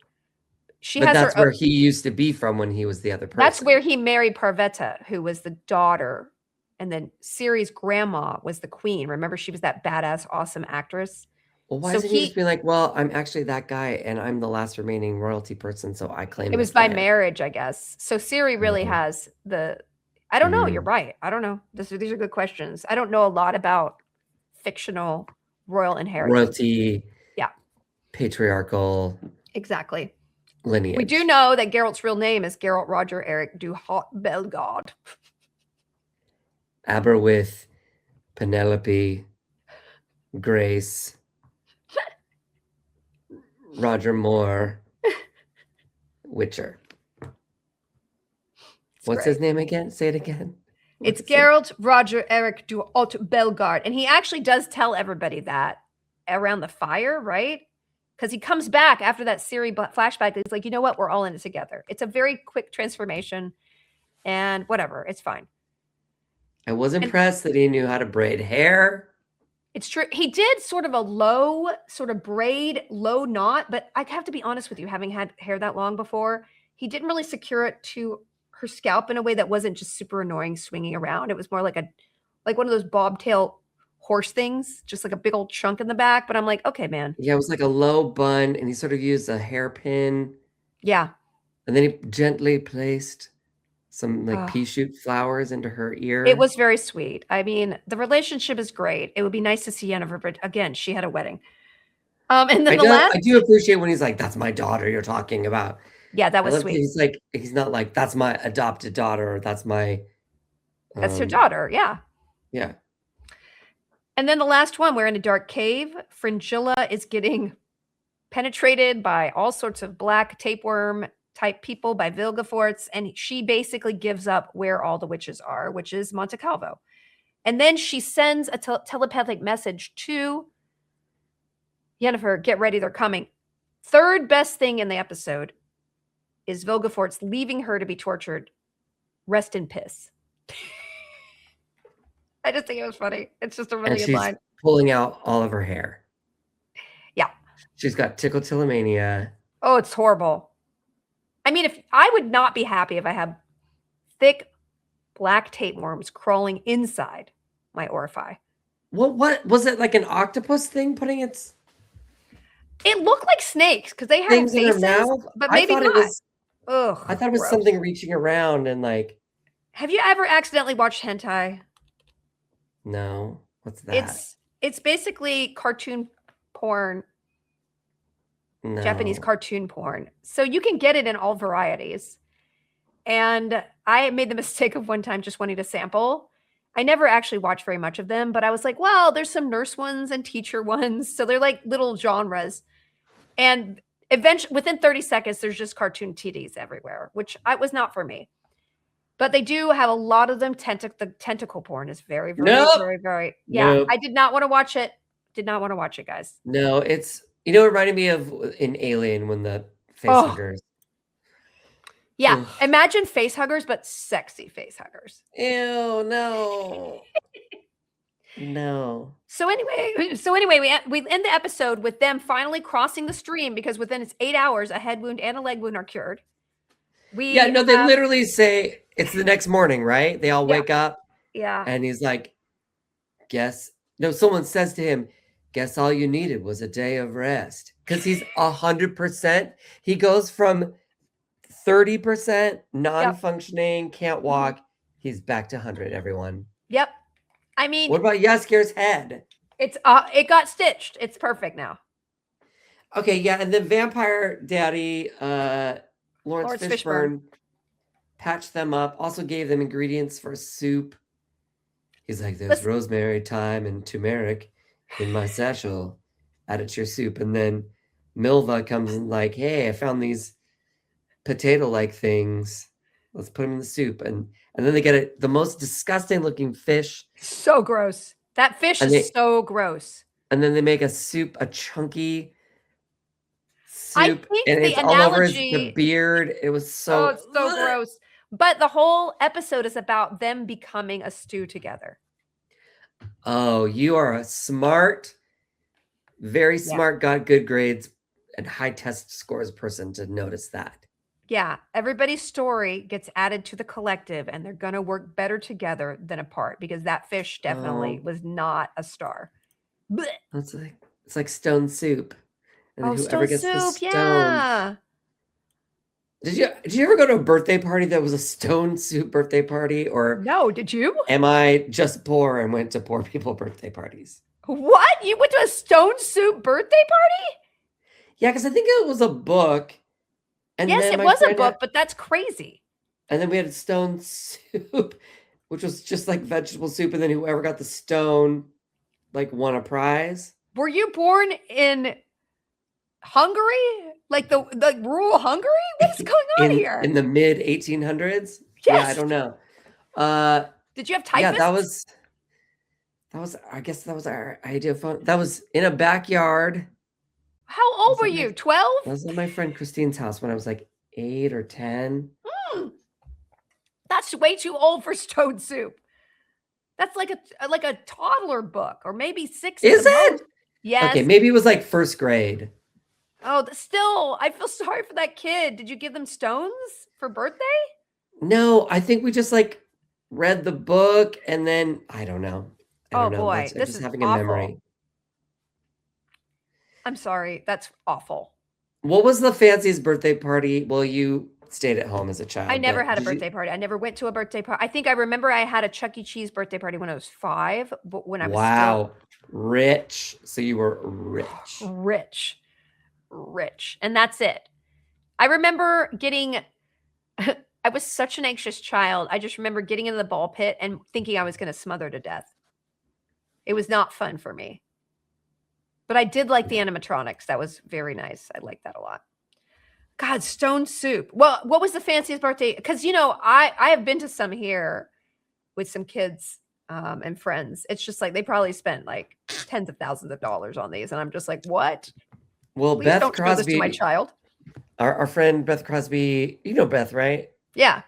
A: She
B: But
A: has
B: that's
A: her.
B: where he used to be from when he was the other
A: That's where
B: person.
A: he married Parvetta, who was the daughter, and then Ciri's grandma was the queen. Remember, she was that badass, awesome actress.
B: Well, why
A: So
B: isn't he just
A: he,
B: being like, well, I'm actually that guy and I'm the last remaining royalty person, so I claim
A: it was
B: this
A: by
B: land.
A: marriage, I guess. So Ciri really
B: Oh,
A: has the. I don't know. You're
B: mm,
A: right. I don't know. These are good questions. I don't know a lot about fictional royal inheritance.
B: royalty,
A: Yeah,
B: patriarchal
A: exactly. We do
B: lineage.
A: know that Geralt's real name is Geralt Roger Eric du Haut Belgard.
B: Aberwyth, Penelope, Grace, Roger Moore, Witcher.
A: It's
B: What's his
A: great.
B: name again? Say it again. What
A: It's
B: is it?
A: Geralt Roger Eric du Haut Belgard. And he actually does tell everybody that around the fire, right? Because he comes back after that Ciri flashback. He's like, you know what? We're all in it together. It's a very quick transformation and whatever. It's fine.
B: I was
A: And
B: impressed that he knew how to braid hair.
A: it's true. He did sort of a low, sort of braid, low knot, but I have to be honest with you, having had hair that long before, he didn't really secure it to her scalp in a way that wasn't just super annoying swinging around. It was more like one of those bobtail horse things, just like a big old chunk in the back. But I'm like, okay, man.
B: Yeah, it was like a low bun, and he sort of used a hairpin,
A: Yeah.
B: and then he gently placed some like
A: Oh,
B: pea shoot flowers into her
A: it
B: ear.
A: was very sweet. I mean, the relationship is great. It would be nice to see Yennefer, but again, she had a wedding. And then
B: I
A: the
B: do
A: last,
B: I do appreciate when he's like, "That's my daughter you're talking about."
A: yeah, that
B: I
A: was
B: love that
A: sweet.
B: he's not like, "That's my adopted daughter," or "That's my,"
A: That's her
B: um
A: daughter. Yeah.
B: yeah.
A: And then the last one, we're in a dark cave. Fringilla is getting penetrated by all sorts of black tapeworm type people by Vilgefortz, and she basically gives up where all the witches are, which is Monte Calvo. And then she sends a telepathic message to Yennefer, get ready, they're coming. Third best thing in the episode is Vilgefortz leaving her to be tortured. Rest in piss. I just think it was funny. It's just a
B: And
A: really good
B: she's
A: line.
B: pulling out all of her hair.
A: Yeah.
B: She's got tickle-tilomania.
A: Oh, it's horrible. I mean, if I would not be happy if I had thick black tapeworms crawling inside my orifice.
B: What was it, like an octopus thing putting its
A: It looked like snakes because they had
B: things in her
A: faces,
B: mouth?
A: but maybe not.
B: I
A: Ugh,
B: thought it was
A: gross.
B: something reaching around and like,
A: Have you ever accidentally watched hentai?
B: no, what's that?
A: It's basically cartoon porn, Japanese
B: No.
A: cartoon porn. So you can get it in all varieties. And I made the mistake of one time just wanting to sample. I never actually watched very much of them, but I was like, well, there's some nurse ones and teacher ones. So they're like little genres. And eventually, within 30 seconds, there's just cartoon titties everywhere, which I was not for me. But they do have a lot of them. The tentacle porn is very, very,
B: Nope.
A: very, very. Yeah,
B: Nope.
A: I did not want to watch it. Did not want to watch it, guys.
B: No, it reminded me of in Alien when the face
A: Oh,
B: huggers.
A: yeah.
B: Ugh.
A: Imagine face huggers, but sexy face huggers.
B: Ew, no. No.
A: So anyway, we end the episode with them finally crossing the stream because within its 8 hours, a head wound and a leg wound are cured.
B: Yeah,
A: We
B: no, they
A: have,
B: literally say it's the next morning, right? They all
A: yeah,
B: wake up
A: yeah,
B: and he's like, guess no, someone says to him, guess all you needed was a day of rest. Because he's 100%. He goes from 30%
A: yep,
B: non-functioning, can't
A: mhm,
B: walk. He's back to 100, everyone.
A: yep. I mean,
B: What about Yaskar's head?
A: it got stitched. It's perfect now.
B: Okay, yeah, and then Vampire Daddy, Lawrence
A: Lawrence Fishburne.
B: Fishburne patched them up, also gave them ingredients for soup. He's like, there's
A: Listen,
B: rosemary, thyme, and turmeric in my satchel. Add it to your soup. And then Milva comes and like, hey, I found these potato-like things. Let's put them in the soup. And then they get the most disgusting looking fish.
A: So gross. That fish
B: And
A: is so gross.
B: then they make a soup, a chunky
A: I
B: soup,
A: think
B: and
A: the
B: it's all over the
A: analogy
B: beard. It was
A: oh,
B: so
A: it's so gross. But the whole episode is about them becoming a stew together.
B: Oh, you are a smart, very
A: Yeah.
B: smart, got good grades and high test scores person to notice that.
A: Yeah, everybody's story gets added to the collective, and they're gonna work better together than apart because that fish definitely
B: Oh,
A: was not a star. Blech.
B: it's like stone soup. And then
A: Oh,
B: whoever
A: stone
B: gets the
A: soup,
B: stone.
A: yeah.
B: Did you ever go to a birthday party that was a stone soup birthday party? Or
A: No, did you?
B: am I just poor and went to poor people birthday parties?
A: What? You went to a stone soup birthday party?
B: Yeah, because I think it was a book. And
A: Yes,
B: then
A: it
B: my
A: was a
B: friend
A: book,
B: had,
A: but that's crazy.
B: and then we had stone soup, which was just like vegetable soup. And then whoever got the stone, like, won a prize.
A: Were you born in Hungary? Like the rural Hungary? What is going on here?
B: In the mid 1800s. Yeah, I
A: Yes.
B: don't know. Uh,
A: Did you have
B: yeah,
A: typhus?
B: I guess that was our idea of fun. That was in a backyard.
A: How
B: That
A: old
B: was
A: were
B: at my
A: you? 12?
B: that was at my friend Christine's house when I was like 8 or 10.
A: Mm, that's way too old for stone soup. That's like a toddler book or maybe 6 at the
B: Is it?
A: most.
B: Okay,
A: Yes.
B: maybe it was like first grade.
A: Oh, still, I feel sorry for that kid. Did you give them stones for birthday?
B: No, I think we just like read the book and then I don't know. I
A: Oh
B: don't know.
A: boy,
B: I'm
A: this
B: just
A: is
B: having a
A: awful.
B: memory.
A: I'm sorry. That's awful.
B: What was the fanciest birthday party? Well, you stayed at home as a
A: I
B: child,
A: never
B: but
A: had a
B: did you?
A: birthday party. I never went to a birthday party. I think I remember I had a Chuck E. Cheese birthday party when I was 5, but when I was still
B: Wow, rich. So you were rich.
A: rich, rich, and that's it. I remember getting I was such an anxious child. I just remember getting in the ball pit and thinking I was gonna smother to death. It was not fun for me. But I did like the
B: Yeah.
A: animatronics. That was very nice. I liked that a lot. God, stone soup. Well, what was the fanciest birthday? Because I have been to some here with some kids and friends. It's just like they probably spent like tens of thousands of dollars on these, and I'm just like, what?
B: Well,
A: Please
B: Beth
A: don't show this to my
B: Crosby,
A: child.
B: our friend Beth Crosby, you know Beth, right?
A: Yeah,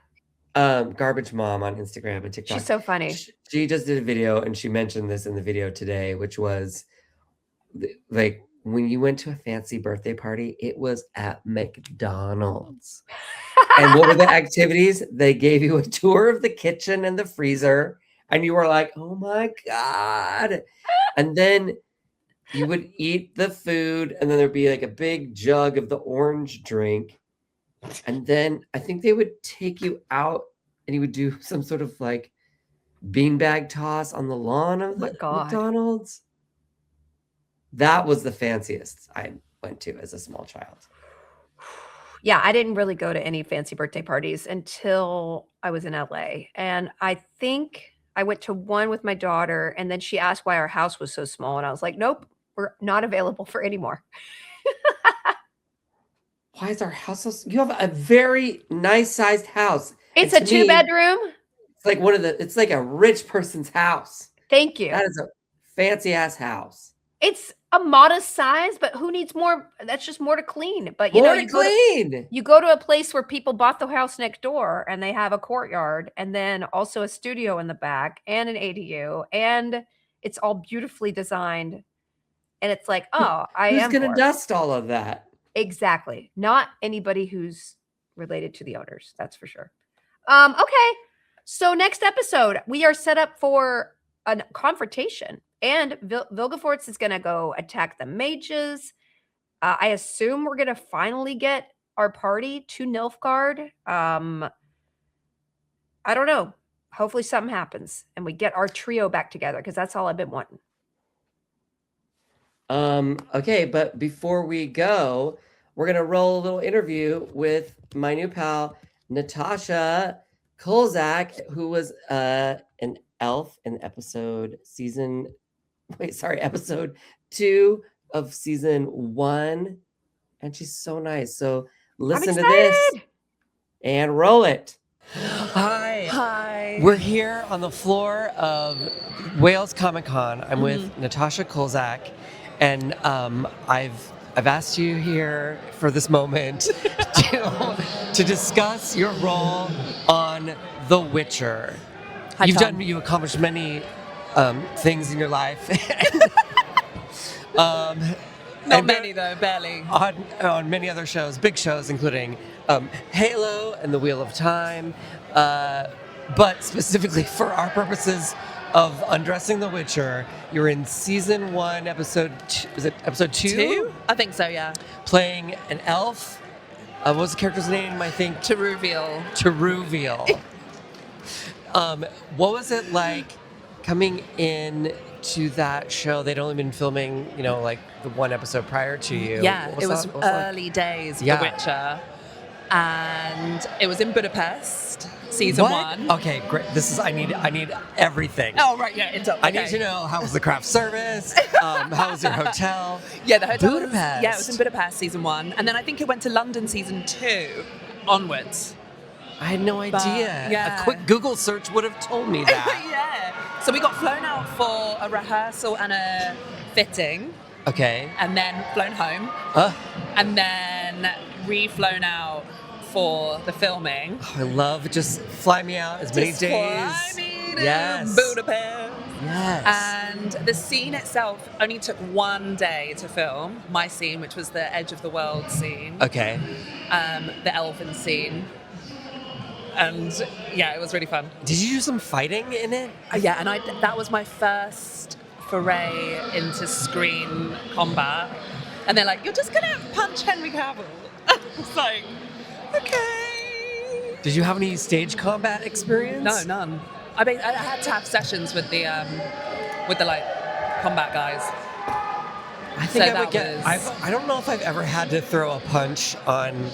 B: Garbage Mom on Instagram and
A: she's
B: TikTok.
A: so funny.
B: She just did a video and she mentioned this in the video today, which was like when you went to a fancy birthday party, it was at McDonald's. And what were the activities? They gave you a tour of the kitchen and the freezer, and you were like, "Oh my God." And then you would eat the food, and then there'd be like a big jug of the orange drink. And then I think they would take you out and you would do some sort of like beanbag toss on the lawn
A: Oh
B: of
A: my
B: the
A: God.
B: McDonald's. That was the fanciest I went to as a small child.
A: Yeah, I didn't really go to any fancy birthday parties until I was in LA. And I think I went to one with my daughter, and then she asked why our house was so small. And I was like, nope, we're not available for any more.
B: Why is our house so you have a very nice sized house. And
A: It's a
B: to
A: two
B: me,
A: bedroom.
B: it's like it's like a rich person's house.
A: Thank you.
B: That is a fancy ass house.
A: It's a modest size, but who needs more? That's just more to clean. But
B: More to clean.
A: you go to a place where people bought the house next door and they have a courtyard and then also a studio in the back and an ADU and it's all beautifully designed. And it's like, oh, I
B: Who's
A: am
B: gonna
A: poor.
B: dust all of that?
A: Exactly. Not anybody who's related to the owners. That's for sure. Okay. So next episode, we are set up for a confrontation. And Vilgefortz is going to go attack the mages. I assume we're going to finally get our party to Nilfgaard. I don't know. Hopefully something happens and we get our trio back together because that's all I've been wanting.
B: Okay, but before we go, we're gonna roll a little interview with my new pal, Natasha Kolzak, who was an elf in episode 2 of season 1. And she's so nice. So
A: I'm
B: listen to this
A: excited.
B: and roll it. Hi.
C: Hi.
B: We're here on the floor of Wales Comic Con. I'm with Natasha Kolzak, and I've asked you here for this moment to discuss your role on The Witcher. You've accomplished many things in your life. um,
C: Not
B: and
C: many though, barely.
B: on many other shows, big shows, including Halo and The Wheel of Time. But specifically for our purposes of Undressing the Witcher, you're in season 1, episode is it episode 2?
C: I think so, yeah.
B: Playing an elf. What was the character's name? I think
C: To reveal.
B: What was it like coming in to that show? They'd only been filming, like the one episode prior to you.
C: Yeah,
B: What
C: it was
B: that- what like?
C: early days of
B: Yeah.
C: The Witcher. And it was in Budapest, season
B: What?
C: 1.
B: Okay, great. I need everything.
C: Oh, right, yeah. It's
B: I need to know, how was the craft service? How was your hotel?
C: Yeah, the hotel
B: Budapest.
C: it was in Budapest, season 1. And then I think it went to London, season 2, onwards.
B: I had no idea.
C: yeah.
B: A quick Google search would have told me that.
C: Yeah. So we got flown out for a rehearsal and a fitting,
B: Okay.
C: and then flown home, and then re-flown out for the filming.
B: I love just fly me out as many
C: Just
B: days.
C: fly me to
B: Yes.
C: Budapest.
B: Yes.
C: And the scene itself only took 1 day to film. My scene, which was the edge of the world scene,
B: Okay.
C: the elephant scene. And yeah, it was really fun.
B: Did you do some fighting in it?
C: Yeah, and that was my first foray into screen combat. And they're like, "You're just gonna punch Henry Cavill." It's like, okay.
B: Did you have any stage combat experience?
C: No, none. I had to have sessions with the like combat guys.
B: I think
C: So
B: I would
C: that
B: get.
C: was-
B: I don't know if I've ever had to throw a punch on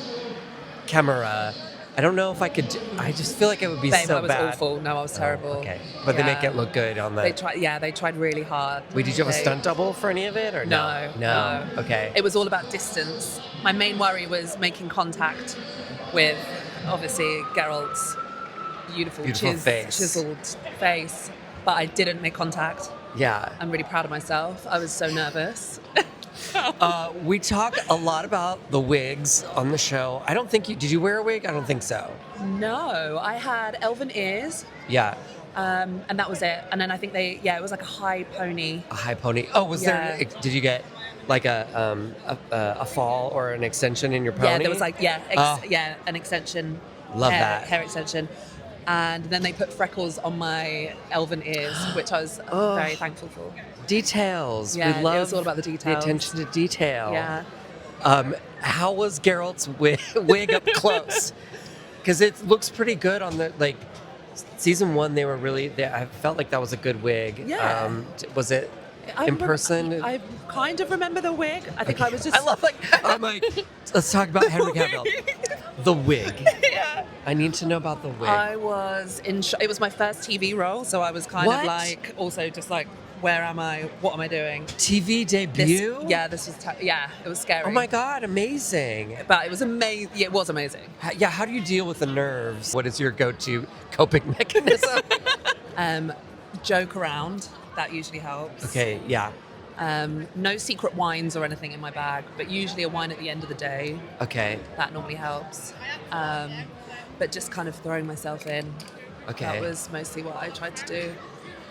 B: camera. I don't know if I could. I just feel like it would be
C: Babe,
B: so
C: I was
B: bad.
C: awful. No, I was terrible.
B: Okay, but they make
C: Yeah.
B: it look good on the.
C: They tried really hard.
B: Wait, did you have a
C: They-
B: stunt double for any of it or
C: No,
B: no? Okay.
C: It was all about distance. My main worry was making contact with, obviously, Geralt's beautiful
B: face.
C: chiseled face, but I didn't make contact.
B: Yeah.
C: I'm really proud of myself. I was so nervous.
B: We talk a lot about the wigs on the show. I don't think you did. You wear a wig? I don't think so.
C: No, I had elven ears,
B: Yeah,
C: and that was it. And then I think it was like a high pony.
B: a high pony. Oh, was there?
C: Yeah.
B: Did you get like a fall or an extension in your pony?
C: Yeah, there was like
B: Oh.
C: an extension.
B: Love
C: hair,
B: that.
C: hair extension. And then they put freckles on my elven ears, which I was
B: Oh.
C: very thankful for.
B: Details.
C: Yeah,
B: we
C: it
B: love
C: was all about the
B: The
C: details.
B: attention to detail.
C: Yeah.
B: How was Geralt's wig up close? Because it looks pretty good on the season 1. They were really. I felt like that was a good wig.
C: Yeah.
B: Was it in person?
C: I kind of remember the wig. I think I was just.
B: I love I'm like, let's talk about Henry Cavill. The wig.
C: Yeah.
B: I need to know about the wig.
C: I was in. It was my first TV role, so I was kind
B: What?
C: of like, also just like, where am I? What am I doing?
B: TV debut?
C: This was. It was scary.
B: Oh my God, amazing.
C: But it was amazing. Yeah, it was amazing.
B: How do you deal with the nerves? What is your go-to coping mechanism?
C: Joke around. That usually helps.
B: Okay, yeah.
C: No secret wines or anything in my bag, but usually a wine at the end of the day.
B: Okay,
C: That normally helps. But just kind of throwing myself in.
B: okay.
C: That was mostly what I tried to do.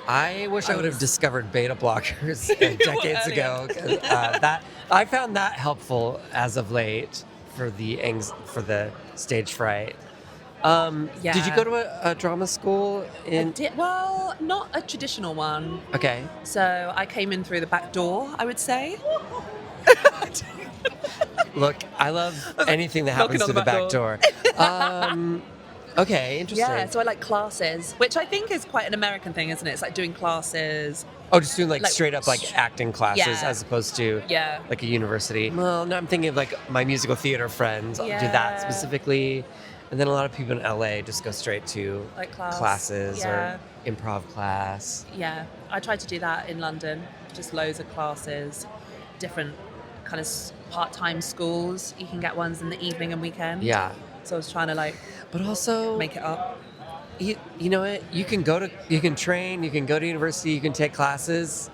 B: I wish I would have discovered beta blockers decades
C: Earlier.
B: ago. 'Cause, that I found that helpful as of late for for the stage fright. Did you go to a drama school in?
C: Well, not a traditional one.
B: Okay.
C: So I came in through the back door, I would say.
B: Look, I love anything that happens
C: Knocking
B: through
C: on
B: the
C: the
B: back door.
C: back
B: Okay, interesting.
C: Yeah, so I like classes, which I think is quite an American thing, isn't it? It's like doing classes.
B: Oh, just doing like
C: Like,
B: straight up like acting classes
C: yeah.
B: as opposed to
C: Yeah.
B: like a university. Well, no, I'm thinking of like my musical theater friends do that
C: Yeah.
B: specifically. And then a lot of people in LA just go straight to
C: Like
B: classes
C: yeah.
B: or improv class.
C: Yeah, I tried to do that in London. Just loads of classes, different kind of part-time schools. You can get ones in the evening and weekend.
B: Yeah.
C: So I was trying to like
B: But also,
C: make it up.
B: you know what? You can train, you can go to university, you can take classes,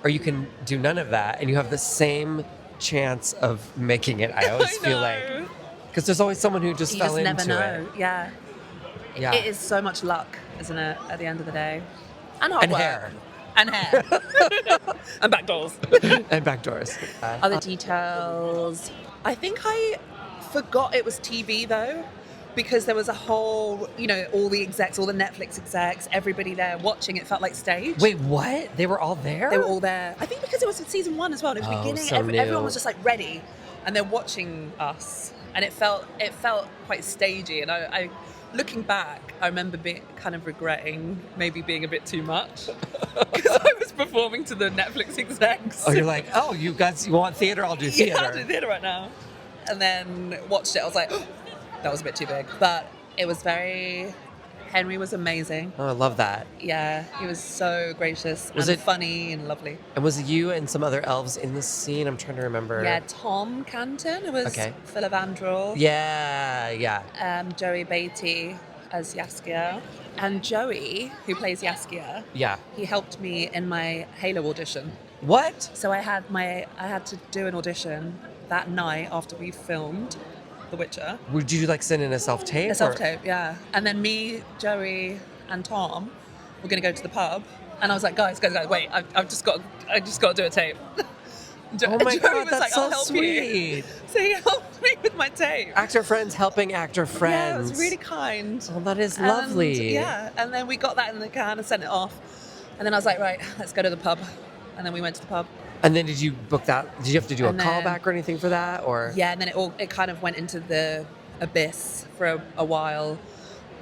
B: or you can do none of that, and you have the same chance of making it. I always feel like,
C: know.
B: because there's always someone who just
C: You
B: fell
C: just never
B: into
C: know.
B: it.
C: Yeah.
B: Yeah.
C: It is so much luck, isn't it? At the end of the day, and hard
B: And
C: work.
B: hair.
C: And hair. And back doors.
B: And backdoors.
C: Other details. I think I forgot it was TV though, because there was a whole, all the execs, all the Netflix execs, everybody there watching. It felt like stage.
B: Wait, what? They were all there?
C: They were all there. I think because it was season 1 as well. It was beginning.
B: so
C: Everyone
B: new.
C: was just like ready, and they're watching us, and it felt quite stagey. And I looking back, I remember kind of regretting maybe being a bit too much because I was performing to the Netflix execs.
B: Oh, you're like, oh, you want theater? I'll do theater.
C: Yeah, I'll do theater right now. And then watched it. I was like, oh, that was a bit too big. But it was Henry was amazing.
B: Oh, I love that.
C: Yeah, he was so gracious
B: Was
C: and
B: it-
C: funny and lovely.
B: And was it you and some other elves in the scene? I'm trying to remember.
C: Yeah, Tom Canton, it was
B: Okay.
C: Philavandrel.
B: Yeah.
C: Joey Beatty as Yaskia. And Joey, who plays Yaskia,
B: Yeah.
C: he helped me in my Halo audition.
B: What?
C: So I had to do an audition that night after we filmed The Witcher.
B: Would you like send in a self-tape?
C: A self-tape, yeah. And then me, Joey, and Tom were going to go to the pub. And I was like, guys, wait, I've just got to do a tape.
B: Oh my
C: Joey
B: God,
C: was
B: that's
C: like,
B: so
C: I'll help you.
B: sweet.
C: So he helped me with my tape.
B: Actor friends helping actor friends.
C: Yeah, it was really kind.
B: Oh, that is
C: And,
B: lovely.
C: yeah, and then we got that in the can and sent it off. And then I was like, right, let's go to the pub. And then we went to the pub.
B: And then did you book that? Did you have to do
C: And
B: a
C: then-
B: callback or anything for that? Or
C: Yeah, and then it kind of went into the abyss for a while.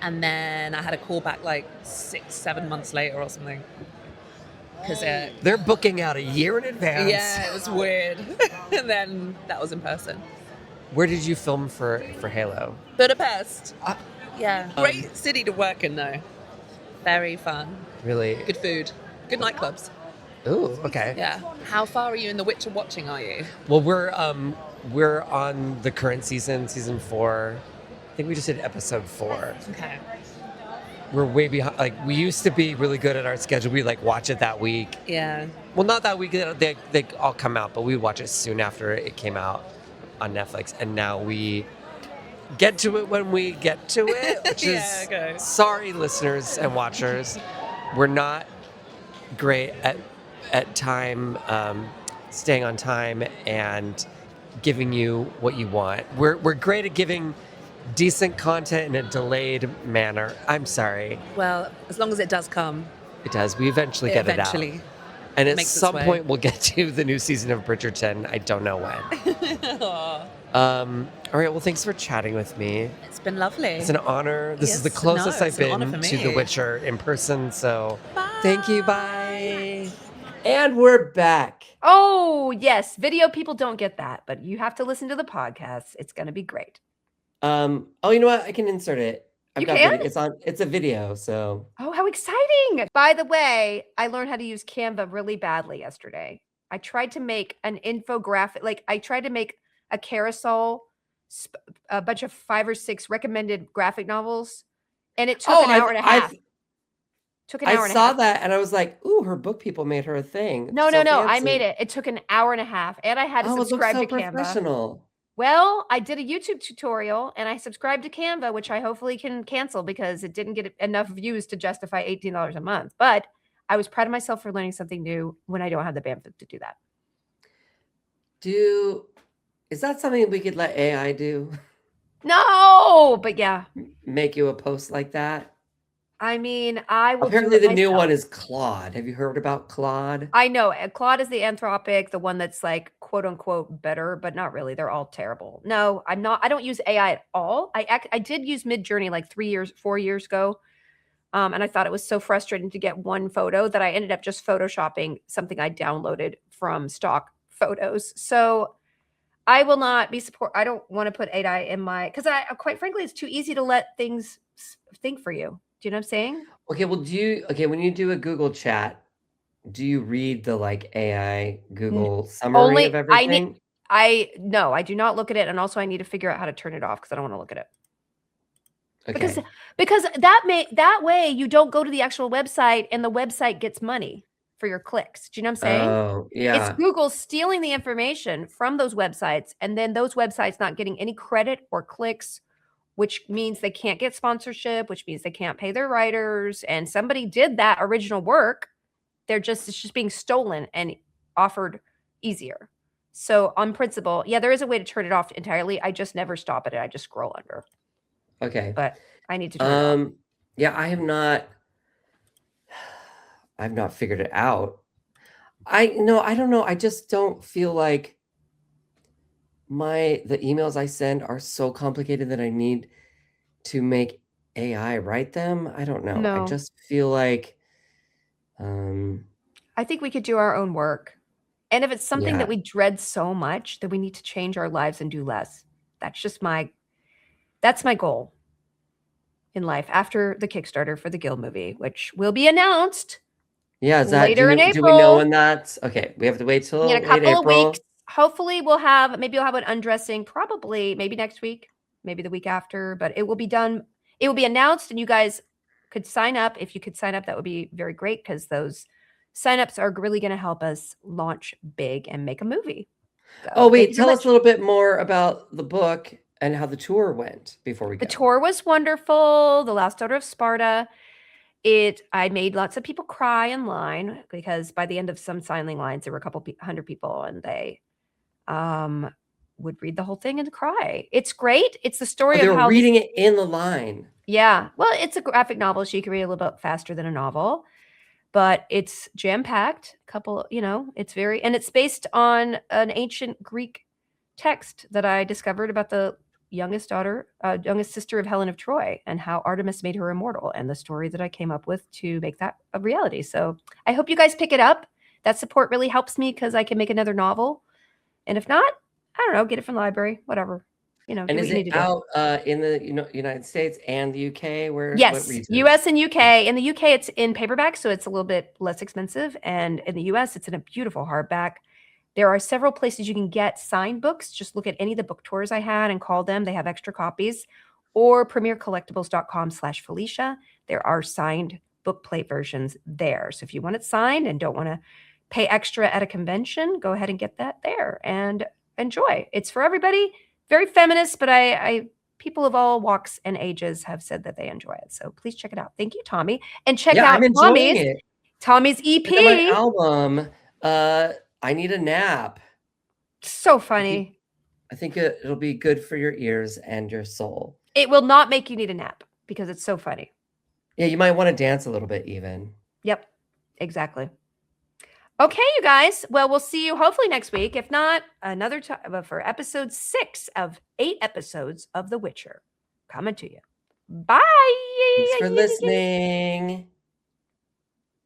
C: And then I had a callback like 6-7 months later or something. Because
B: they're booking out a year in advance.
C: yeah, it was weird. And then that was in person.
B: Where did you film for Halo?
C: Budapest.
B: Uh,
C: Yeah. Great city to work in though. Very fun.
B: Really?
C: Good food. Good nightclubs.
B: Ooh, okay.
C: Yeah. How far are you in The Witcher watching, are you?
B: Well, we're on the current season 4. I think we just did episode 4.
C: Okay.
B: We're way behind. Like, we used to be really good at our schedule. We like watch it that week.
C: Yeah.
B: Well, not that week. They all come out, but we would watch it soon after it came out on Netflix. And now we get to it when we get to it, which
C: Yeah,
B: is
C: okay.
B: sorry, listeners and watchers. We're not great at time, staying on time and giving you what you want. We're great at giving decent content in a delayed manner. I'm sorry.
C: Well, as long as it does come.
B: It does. We eventually get it out.
C: Eventually.
B: And at
C: makes its
B: some
C: way.
B: point we'll get to the new season of Bridgerton. I don't know when.
C: Aw,
B: All right, well, thanks for chatting with me.
C: it's been lovely.
B: It's an honor. This is the
C: Yes,
B: closest
C: no,
B: I've
C: it's an honor
B: been
C: for
B: to The
C: me.
B: Witcher in person, so
C: Bye.
B: thank you. Bye. And we're back.
A: Oh, yes. Video people don't get that, but you have to listen to the podcast. It's going to be great.
B: Oh, you know what? I can insert it.
A: You
B: got
A: can?
B: It's a video, so
A: Oh, how exciting. By the way, I learned how to use Canva really badly yesterday. I tried to make an infographic, like I tried to make a carousel, a bunch of 5 or 6 recommended graphic novels, and it took an hour and a half. Took an hour
B: I
A: and a
B: saw
A: half.
B: that and I was like, ooh, her book people made her a thing.
A: No,
B: So
A: no. I
B: fancy.
A: made it. It took an hour and a half, and I had to
B: Oh, it looks
A: subscribe
B: so
A: to Canva.
B: professional.
A: Well, I did a YouTube tutorial and I subscribed to Canva, which I hopefully can cancel because it didn't get enough views to justify $18 a month. But I was proud of myself for learning something new when I don't have the bandwidth to do that.
B: Is that something we could let AI do?
A: No, but yeah.
B: Make you a post like that?
A: I mean, I will.
B: Apparently
A: do it
B: the new
A: myself.
B: one is Claude. Have you heard about Claude?
A: I know Claude is the Anthropic, the one that's like quote unquote better, but not really. They're all terrible. No, I'm not. I don't use AI at all. I did use Midjourney like 4 years ago. And I thought it was so frustrating to get one photo that I ended up just photoshopping something I downloaded from stock photos. So I will not be I don't want to put AI in my, because I quite frankly, it's too easy to let things think for you. Do you know what I'm saying?
B: Okay, well, when you do a Google chat, do you read the like AI Google summary
A: only-
B: of
A: I need-
B: everything?
A: No, I do not look at it. And also I need to figure out how to turn it off because I don't want to look at it. because
B: Okay.
A: that way you don't go to the actual website and the website gets money for your clicks. Do you know what I'm saying?
B: Oh,
A: It's
B: yeah.
A: Google stealing the information from those websites and then those websites not getting any credit or clicks, which means they can't get sponsorship, which means they can't pay their writers. And somebody did that original work. It's just being stolen and offered easier. So on principle, yeah, there is a way to turn it off entirely. I just never stop it. I just scroll under,
B: Okay.
A: but I need to turn it off.
B: Yeah, I've not figured it out. I don't know. I just don't feel like the emails I send are so complicated that I need to make AI write them. I don't know. I
A: No,
B: just feel like, um,
A: I think we could do our own work. And if it's something that
B: yeah.
A: we dread so much that we need to change our lives and do less, that's my goal in life after the Kickstarter for the Guild movie, which will be announced
B: Yeah, is that
A: later in
B: do we know
A: April.
B: when that's okay? We have to wait
A: In a
B: till late
A: couple of weeks.
B: April.
A: Hopefully we'll have an undressing, probably maybe next week, maybe the week after, but it will be done. It will be announced and you guys could sign up. If you could sign up, that would be very great because those signups are really going to help us launch big and make a movie. So
B: Oh,
A: thank
B: wait,
A: you very
B: tell us
A: much.
B: a little bit more about the book and how the tour went before we
A: The
B: go.
A: tour was wonderful. The Last Daughter of Sparta. I made lots of people cry in line because by the end of some signing lines, there were a couple hundred people and they would read the whole thing and cry. It's great. It's the
B: Oh,
A: story
B: they
A: of
B: were
A: how
B: reading it in the line.
A: yeah. Well, it's a graphic novel, so you can read a little bit faster than a novel, but it's jam-packed. It's based on an ancient Greek text that I discovered about the youngest sister of Helen of Troy and how Artemis made her immortal and the story that I came up with to make that a reality. So I hope you guys pick it up. That support really helps me because I can make another novel. And if not, I don't know, get it from the library, whatever. Do
B: And
A: what
B: is
A: you need
B: it
A: to do.
B: out in the United States and the UK? What
A: Yes,
B: regions?
A: US and UK. In the UK, it's in paperback, so it's a little bit less expensive. And in the US, it's in a beautiful hardback. There are several places you can get signed books. Just look at any of the book tours I had and call them. They have extra copies. Or premiercollectibles.com/Felicia. There are signed book plate versions there. So if you want it signed and don't want to pay extra at a convention, go ahead and get that there and enjoy. It's for everybody. Very feminist, but people of all walks and ages have said that they enjoy it. So please check it out. Thank you, Tommy. And check
B: Yeah,
A: out
B: I'm enjoying it.
A: Tommy's
B: Look at my
A: EP.
B: album. I Need a Nap.
A: So funny.
B: I think it'll be good for your ears and your soul.
A: It will not make you need a nap because it's so funny.
B: Yeah, you might want to dance a little bit even.
A: Yep, exactly. Okay, you guys. Well, we'll see you hopefully next week. If not, another time for episode 6 of 8 episodes of The Witcher coming to you. Bye.
B: Thanks for listening.